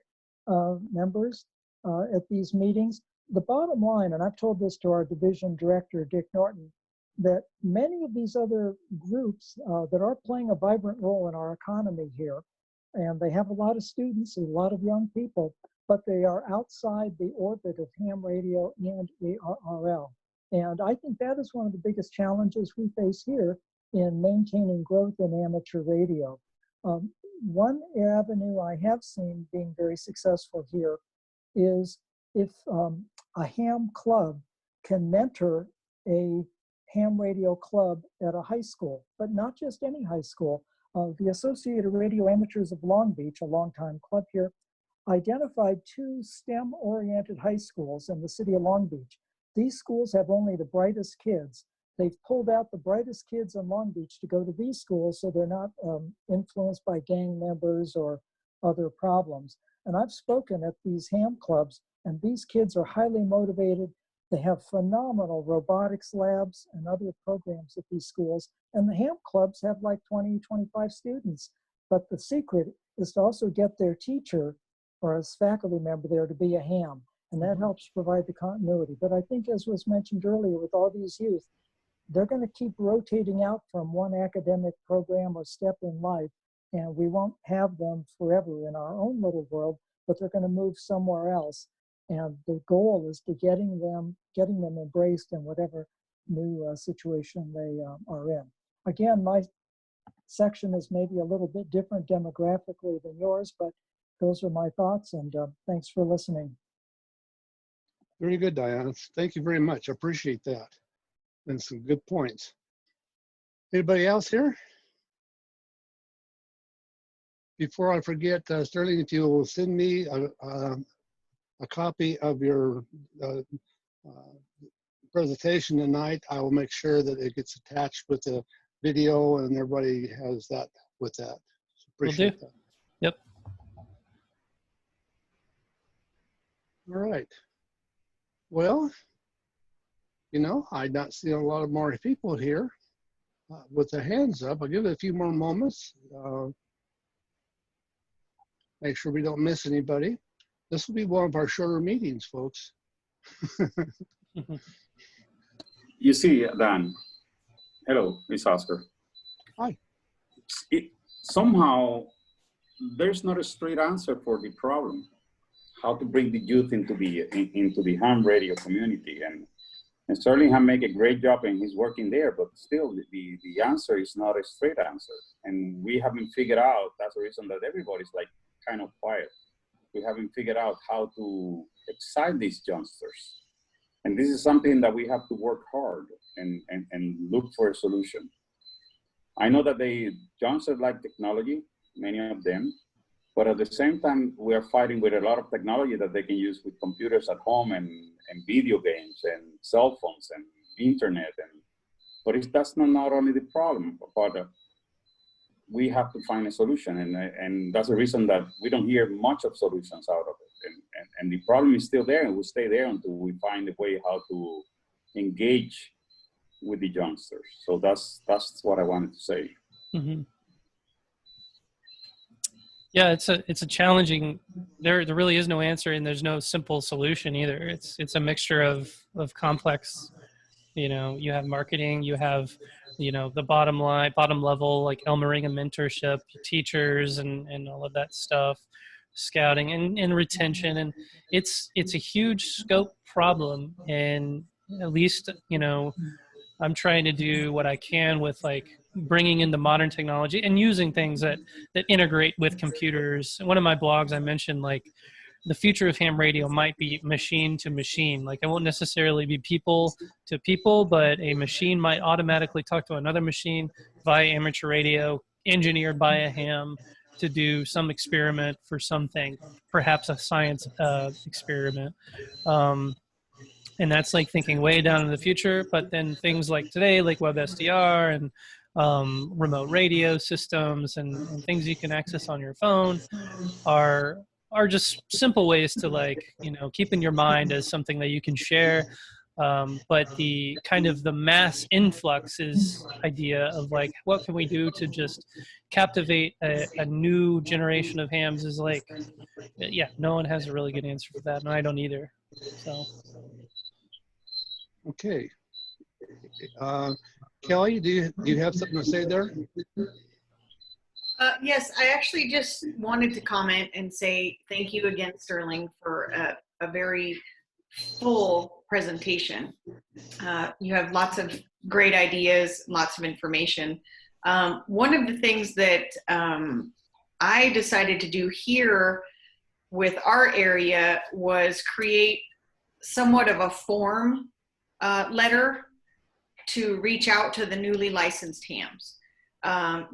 S7: members at these meetings. The bottom line, and I've told this to our division director, Dick Norton, that many of these other groups that are playing a vibrant role in our economy here, and they have a lot of students, a lot of young people, but they are outside the orbit of ham radio and Awrl. And I think that is one of the biggest challenges we face here in maintaining growth in amateur radio. One avenue I have seen being very successful here is if a ham club can mentor a ham radio club at a high school, but not just any high school. The Associated Radio Amateurs of Long Beach, a longtime club here, identified 2 STEM-oriented high schools in the city of Long Beach. These schools have only the brightest kids. They've pulled out the brightest kids in Long Beach to go to these schools so they're not influenced by gang members or other problems. And I've spoken at these ham clubs, and these kids are highly motivated. They have phenomenal robotics labs and other programs at these schools. And the ham clubs have like 20, 25 students. But the secret is to also get their teacher or a faculty member there to be a ham. And that helps provide the continuity. But I think, as was mentioned earlier, with all these youth, they're going to keep rotating out from one academic program or step in life. And we won't have them forever in our own little world, but they're going to move somewhere else. And the goal is to getting them embraced in whatever new situation they are in. Again, my section is maybe a little bit different demographically than yours, but those are my thoughts, and thanks for listening.
S1: Very good, Diana. Thank you very much. I appreciate that. And some good points. Anybody else here? Before I forget, Sterling, if you will send me a copy of your presentation tonight, I will make sure that it gets attached with the video and everybody has that with that. So appreciate that.
S2: Yep.
S1: All right. Well, you know, I'm not seeing a lot of more people here with their hands up. I'll give it a few more moments. Make sure we don't miss anybody. This will be one of our shorter meetings, folks.
S3: You see, Dan. Hello, it's Oscar.
S1: Hi.
S3: Somehow, there's not a straight answer for the problem. How to bring the youth into the ham radio community. And And Sterling has made a great job and he's working there, but still the answer is not a straight answer. And we haven't figured out, that's the reason that everybody's like kind of quiet. We haven't figured out how to excite these youngsters. And this is something that we have to work hard and look for a solution. I know that youngsters like technology, many of them, but at the same time, we are fighting with a lot of technology that they can use with computers at home and video games and cell phones and internet. But that's not only the problem, but we have to find a solution. And that's the reason that we don't hear much of solutions out of it. And the problem is still there and will stay there until we find a way how to engage with the youngsters. So that's what I wanted to say.
S2: Mm-hmm. Yeah, it's a challenging. There really is no answer, and there's no simple solution either. It's a mixture of complex. You have marketing, you have the bottom level like Elmering and mentorship, teachers, and all of that stuff, scouting and retention, and it's a huge scope problem. And at least I'm trying to do what I can with like bringing in the modern technology and using things that integrate with computers. One of my blogs, I mentioned like the future of ham radio might be machine to machine. Like it won't necessarily be people to people, but a machine might automatically talk to another machine via amateur radio, engineered by a ham to do some experiment for something, perhaps a science experiment. And that's like thinking way down in the future. But then things like today, like WebSDR and remote radio systems and things you can access on your phone are just simple ways to like, keep in your mind as something that you can share. But the kind of the mass influx is idea of like, what can we do to just captivate a new generation of hams is like, yeah, no one has a really good answer for that. And I don't either. So.
S1: Okay. Kelly, do you have something to say there?
S8: Yes, I actually just wanted to comment and say thank you again, Sterling, for a very full presentation. You have lots of great ideas, lots of information. One of the things that I decided to do here with our area was create somewhat of a form letter to reach out to the newly licensed hams,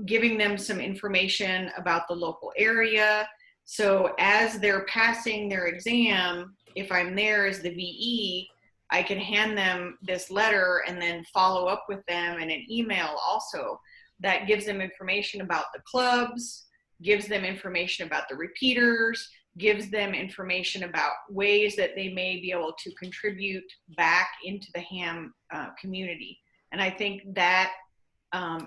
S8: giving them some information about the local area. So as they're passing their exam, if I'm there as the VE, I can hand them this letter and then follow up with them in an email also that gives them information about the clubs, gives them information about the repeaters, gives them information about ways that they may be able to contribute back into the ham community. And I think that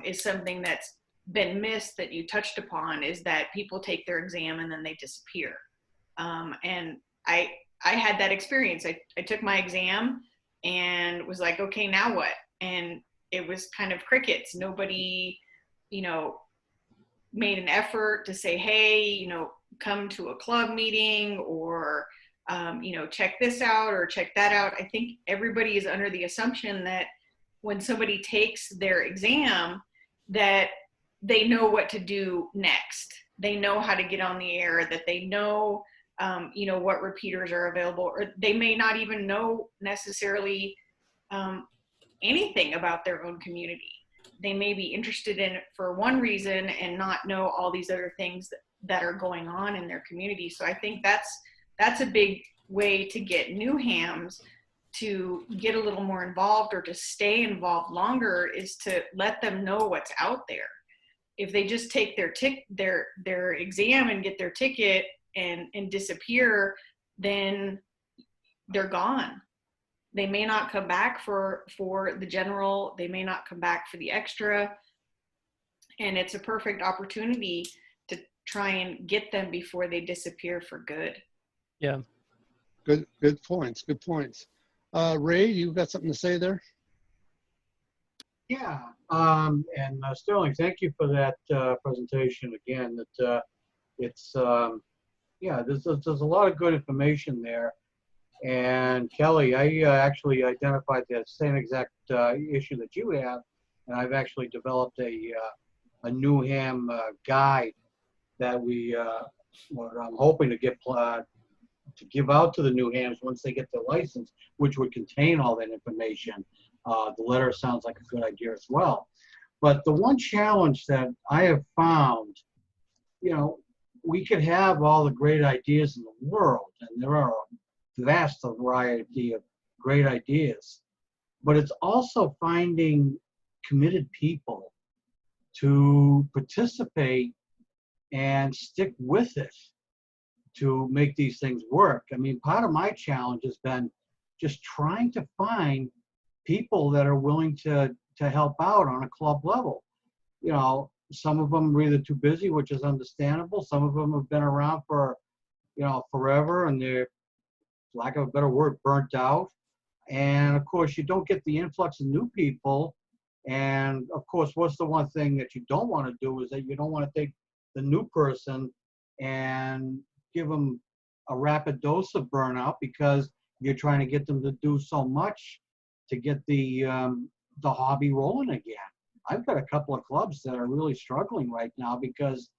S8: is something that's been missed that you touched upon, is that people take their exam and then they disappear. And I had that experience. I took my exam and was like, okay, now what? And it was kind of crickets. Nobody, made an effort to say, hey, come to a club meeting or, check this out or check that out. I think everybody is under the assumption that when somebody takes their exam, that they know what to do next. They know how to get on the air, that they know, what repeaters are available, or they may not even know necessarily anything about their own community. They may be interested in it for one reason and not know all these other things that are going on in their community. So I think that's a big way to get new hams to get a little more involved or to stay involved longer, is to let them know what's out there. If they just take their exam and get their ticket and disappear, then they're gone. They may not come back for the general. They may not come back for the extra. And it's a perfect opportunity to try and get them before they disappear for good.
S2: Yeah.
S1: Good points. Good points. Ray, you got something to say there?
S4: Yeah, and Sterling, thank you for that presentation again. That it's there's a lot of good information there.
S9: And Kelly, I actually identified the same exact issue that you have, and I've actually developed a Newham guide that I'm hoping to get to give out to the Newhams once they get their license, which would contain all that information. The letter sounds like a good idea as well. But the one challenge that I have found, we could have all the great ideas in the world, and there are a vast variety of great ideas, but it's also finding committed people to participate and stick with it to make these things work. I mean, part of my challenge has been just trying to find people that are willing to help out on a club level. Some of them are either too busy, which is understandable. Some of them have been around for, forever, and they're, lack of a better word, burnt out. And of course, you don't get the influx of new people. And of course, what's the one thing that you don't want to do is that you don't want to take the new person and give them a rapid dose of burnout, because you're trying to get them to do so much to get the hobby rolling again. I've got a couple of clubs that are really struggling right now because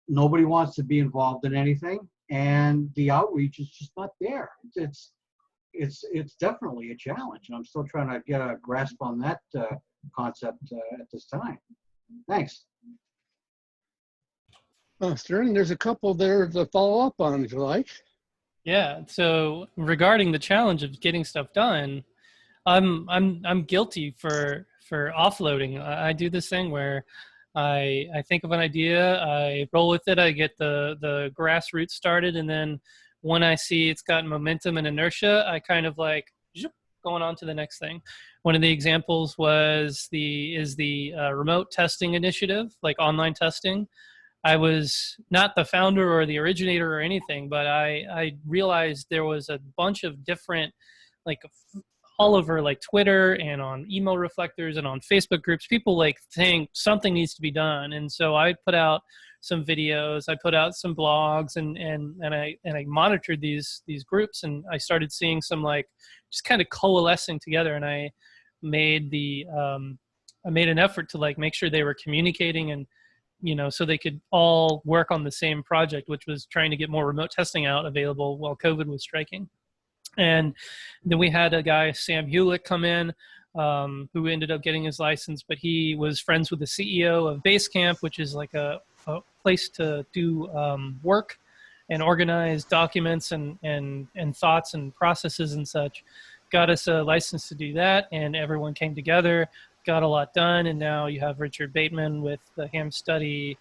S9: nobody wants to be involved in anything, and the outreach is just not there. It's definitely a challenge, and I'm still trying to get a grasp on that concept at this time. Thanks.
S1: Sterling, there's a couple there to follow up on if you like.
S2: Yeah. So regarding the challenge of getting stuff done, I'm guilty for offloading. I do this thing where I think of an idea, I roll with it, I get the grassroots started, and then when I see it's got momentum and inertia, I kind of like going on to the next thing. One of the examples is the remote testing initiative, like online testing. I was not the founder or the originator or anything, but I realized there was a bunch of different, like all over like Twitter and on email reflectors and on Facebook groups, people like saying something needs to be done. And so I put out some videos, I put out some blogs, and I monitored these groups, and I started seeing some like just kind of coalescing together. And I made an effort to like make sure they were communicating, and so they could all work on the same project, which was trying to get more remote testing out available while COVID was striking. And then we had a guy, Sam Hewlett, come in, who ended up getting his license, but he was friends with the CEO of Basecamp, which is like a place to do work and organize documents and thoughts and processes and such. Got us a license to do that, and everyone came together, got a lot done, and now you have Richard Bateman with the ham study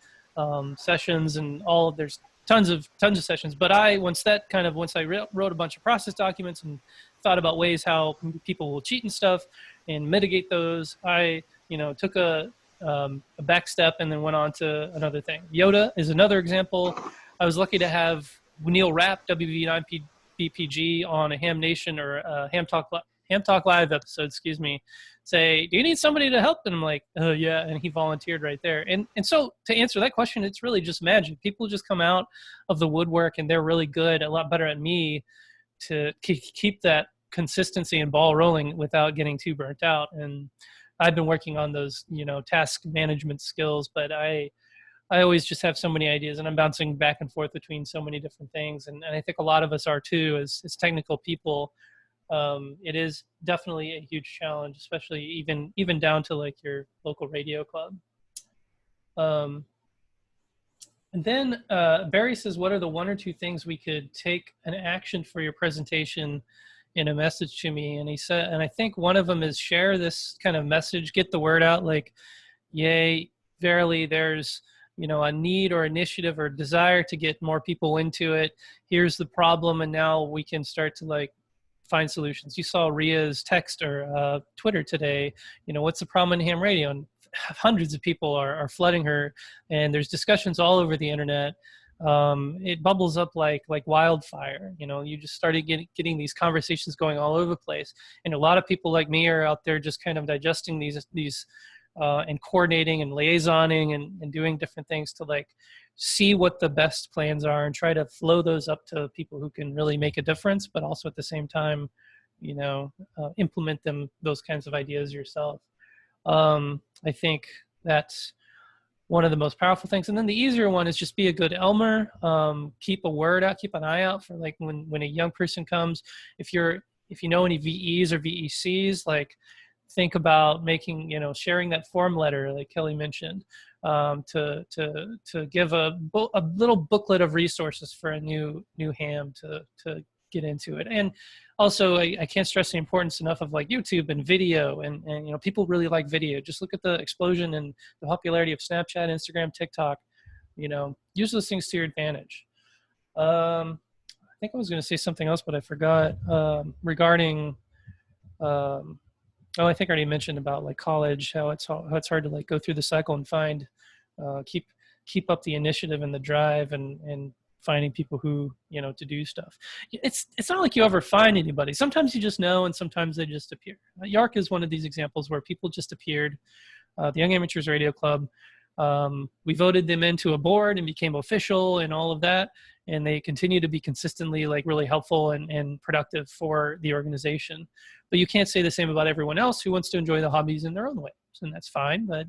S2: sessions, and there's tons of sessions. But once I wrote a bunch of process documents and thought about ways how people will cheat and stuff and mitigate those, I took a back step and then went on to another thing. Yoda is another example. I was lucky to have Neil Rapp, WV9BPG, on a Ham Nation or a Ham Talk Live episode, say, do you need somebody to help? And I'm like, oh yeah. And he volunteered right there. And so to answer that question, it's really just magic. People just come out of the woodwork, and they're really good, a lot better at me to keep that consistency and ball rolling without getting too burnt out. And I've been working on those, task management skills, but I always just have so many ideas, and I'm bouncing back and forth between so many different things. And I think a lot of us are too, as technical people. It is definitely a huge challenge, especially even down to like your local radio club. And then Barry says, what are the one or two things we could take an action for your presentation in a message to me? And he said, and I think one of them is share this kind of message, get the word out, like, yay, verily there's a need or initiative or desire to get more people into it. Here's the problem, and now we can start to like find solutions. You saw Ria's text or Twitter today, what's the problem in ham radio? And hundreds of people are flooding her, and there's discussions all over the internet. It bubbles up like wildfire. You just started getting these conversations going all over the place. And a lot of people like me are out there just kind of digesting these and coordinating and liaisoning and doing different things to like see what the best plans are and try to flow those up to people who can really make a difference, but also at the same time, implement those kinds of ideas yourself. I think that's one of the most powerful things. And then the easier one is just be a good Elmer. Keep a word out, keep an eye out for like when a young person comes, if you know any VEs or VECs, like think about making, sharing that form letter like Kelly mentioned, to give a little booklet of resources for a new ham to get into it. And also I can't stress the importance enough of like YouTube and video, and people really like video. Just look at the explosion and the popularity of Snapchat, Instagram, TikTok. Use those things to your advantage. I think I was going to say something else, but I forgot, regarding I think I already mentioned about like college, how it's hard to like go through the cycle and find, keep up the initiative and the drive and finding people who, to do stuff. It's not like you ever find anybody. Sometimes you just know, and sometimes they just appear. YARC is one of these examples where people just appeared. The Young Amateurs Radio Club, we voted them into a board and became official and all of that. And they continue to be consistently like really helpful and productive for the organization. But you can't say the same about everyone else who wants to enjoy the hobbies in their own way. And that's fine. But,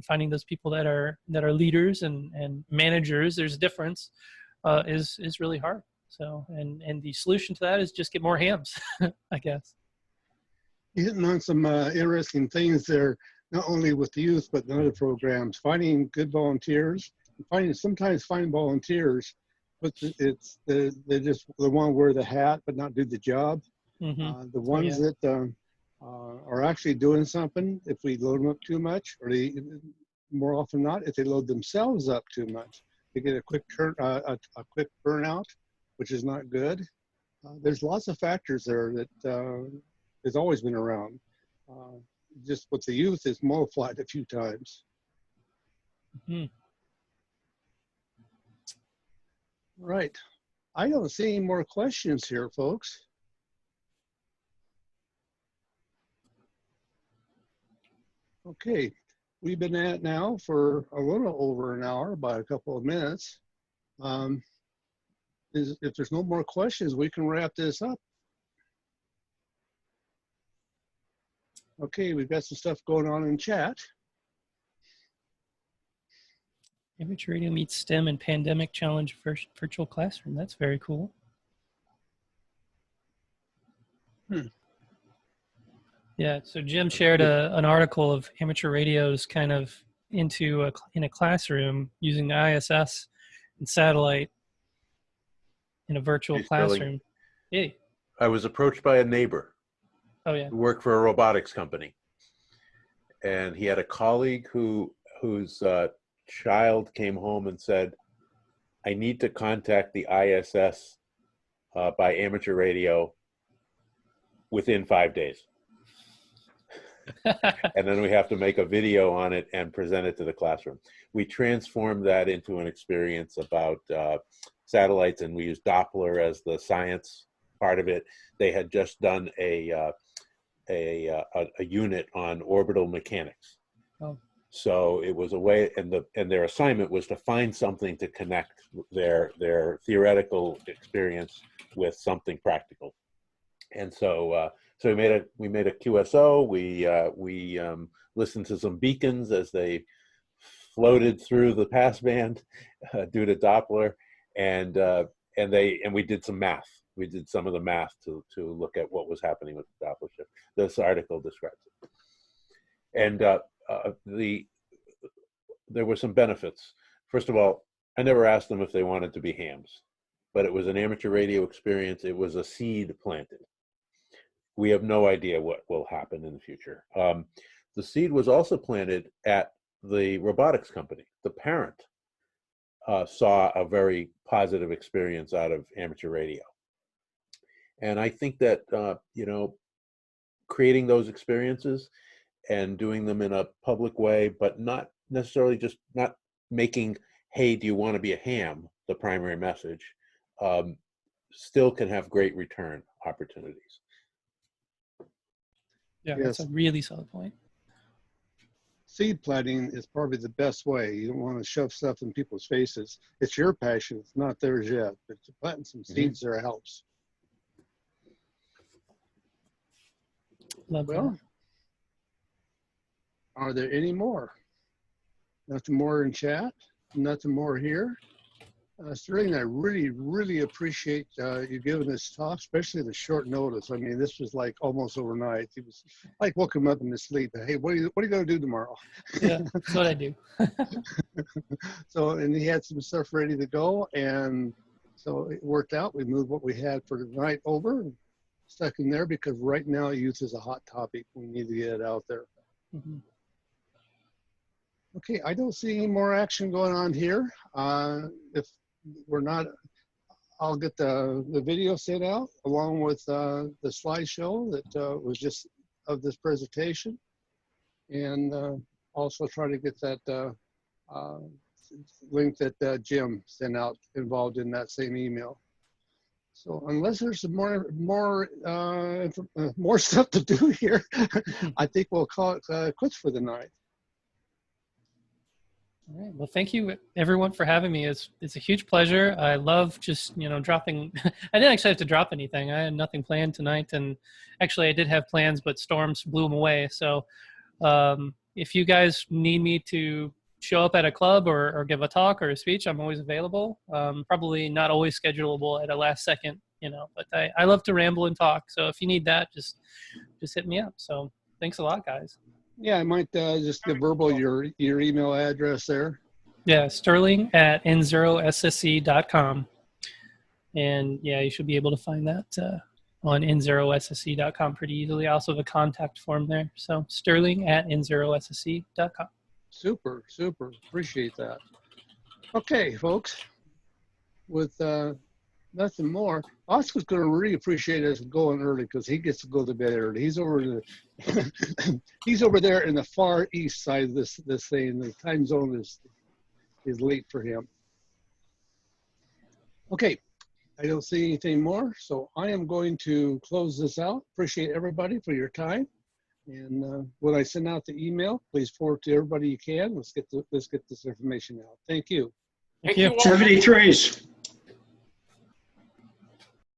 S2: finding those people that are leaders and managers, there's a difference, is really hard. So, and the solution to that is just get more hams, I guess.
S1: You're hitting on some interesting things there, not only with the youth, but in other programs. Finding good volunteers, sometimes find volunteers, but they just want to wear the hat but not do the job.
S2: Mm-hmm.
S1: The ones that are actually doing something, if we load them up too much, or they, more often than not, if they load themselves up too much, they get a quick quick burnout, which is not good. There's lots of factors there that has always been around. Just with the youth, it's multiplied a few times.
S2: Mm-hmm.
S1: Right. I don't see any more questions here, folks. Okay, we've been at now for a little over an hour by a couple of minutes. If there's no more questions, we can wrap this up. Okay, we've got some stuff going on in chat.
S2: Amateur Radio meets STEM and Pandemic Challenge virtual classroom. That's very cool. Yeah, so Jim shared an article of amateur radios kind of in a classroom using the ISS and satellite in a virtual classroom. Hey.
S10: I was approached by a neighbor.
S2: Oh yeah.
S10: Who worked for a robotics company, and he had a colleague whose child came home and said, "I need to contact the ISS by amateur radio within 5 days." And then we have to make a video on it and present it to the classroom. We transformed that into an experience about satellites, and we used Doppler as the science part of it. They had just done a unit on orbital mechanics.
S2: Oh.
S10: So it was a way, and their assignment was to find something to connect their theoretical experience with something practical. And so we made a QSO. We listened to some beacons as they floated through the passband due to Doppler, and we did some math. We did some of the math to look at what was happening with the Doppler shift. This article describes it. And there were some benefits. First of all, I never asked them if they wanted to be hams, but it was an amateur radio experience. It was a seed planted. We have no idea what will happen in the future. The seed was also planted at the robotics company. The parent saw a very positive experience out of amateur radio. And I think that, creating those experiences and doing them in a public way, but not necessarily just not making, hey, do you want to be a ham, the primary message, still can have great return opportunities.
S2: Yeah, that's a really solid point.
S1: seed planting is probably the best way. You don't want to shove stuff in people's faces. It's your passion. It's not theirs yet. But planting some seeds there helps.
S2: Love
S1: Well,
S2: that.
S1: are there any more? Nothing more in chat. Nothing more here. Sterling, I really, really appreciate you giving this talk, especially the short notice. I mean, this was like almost overnight. It was like woke him up in his sleep. Hey, what are you going to do tomorrow?
S2: Yeah, that's what I do.
S1: So, and he had some stuff ready to go, and so it worked out. We moved what we had for tonight over, and stuck in there because right now youth is a hot topic. We need to get it out there.
S2: Mm-hmm.
S1: Okay, I don't see any more action going on here. If we're not, I'll get the video sent out along with the slideshow that was just of this presentation, and also try to get that link that Jim sent out involved in that same email. So unless there's some more stuff to do here, I think we'll call it quits for the night.
S2: All right. Well, thank you everyone for having me. It's a huge pleasure. I love just, dropping. I didn't actually have to drop anything. I had nothing planned tonight, and actually I did have plans, but storms blew them away. So if you guys need me to show up at a club or give a talk or a speech, I'm always available. Probably not always schedulable at a last second, but I love to ramble and talk. So if you need that, just hit me up. So thanks a lot, guys.
S1: Yeah, I might just give verbal your email address there.
S2: Yeah, Sterling at N0SSC.com. And yeah, you should be able to find that on N0SSC.com pretty easily. I also have a contact form there. So Sterling at N0SSC.com.
S1: Super, super. Appreciate that. Okay, folks, with nothing more, Oscar's going to really appreciate us going early because he gets to go to bed early. He's over he's over there in the far east side of this thing. The time zone is late for him. Okay, I don't see anything more, so I am going to close this out. Appreciate everybody for your time. And when I send out the email, please forward to everybody you can. Let's get this information out. Thank you.
S2: Thank you.
S11: 73s.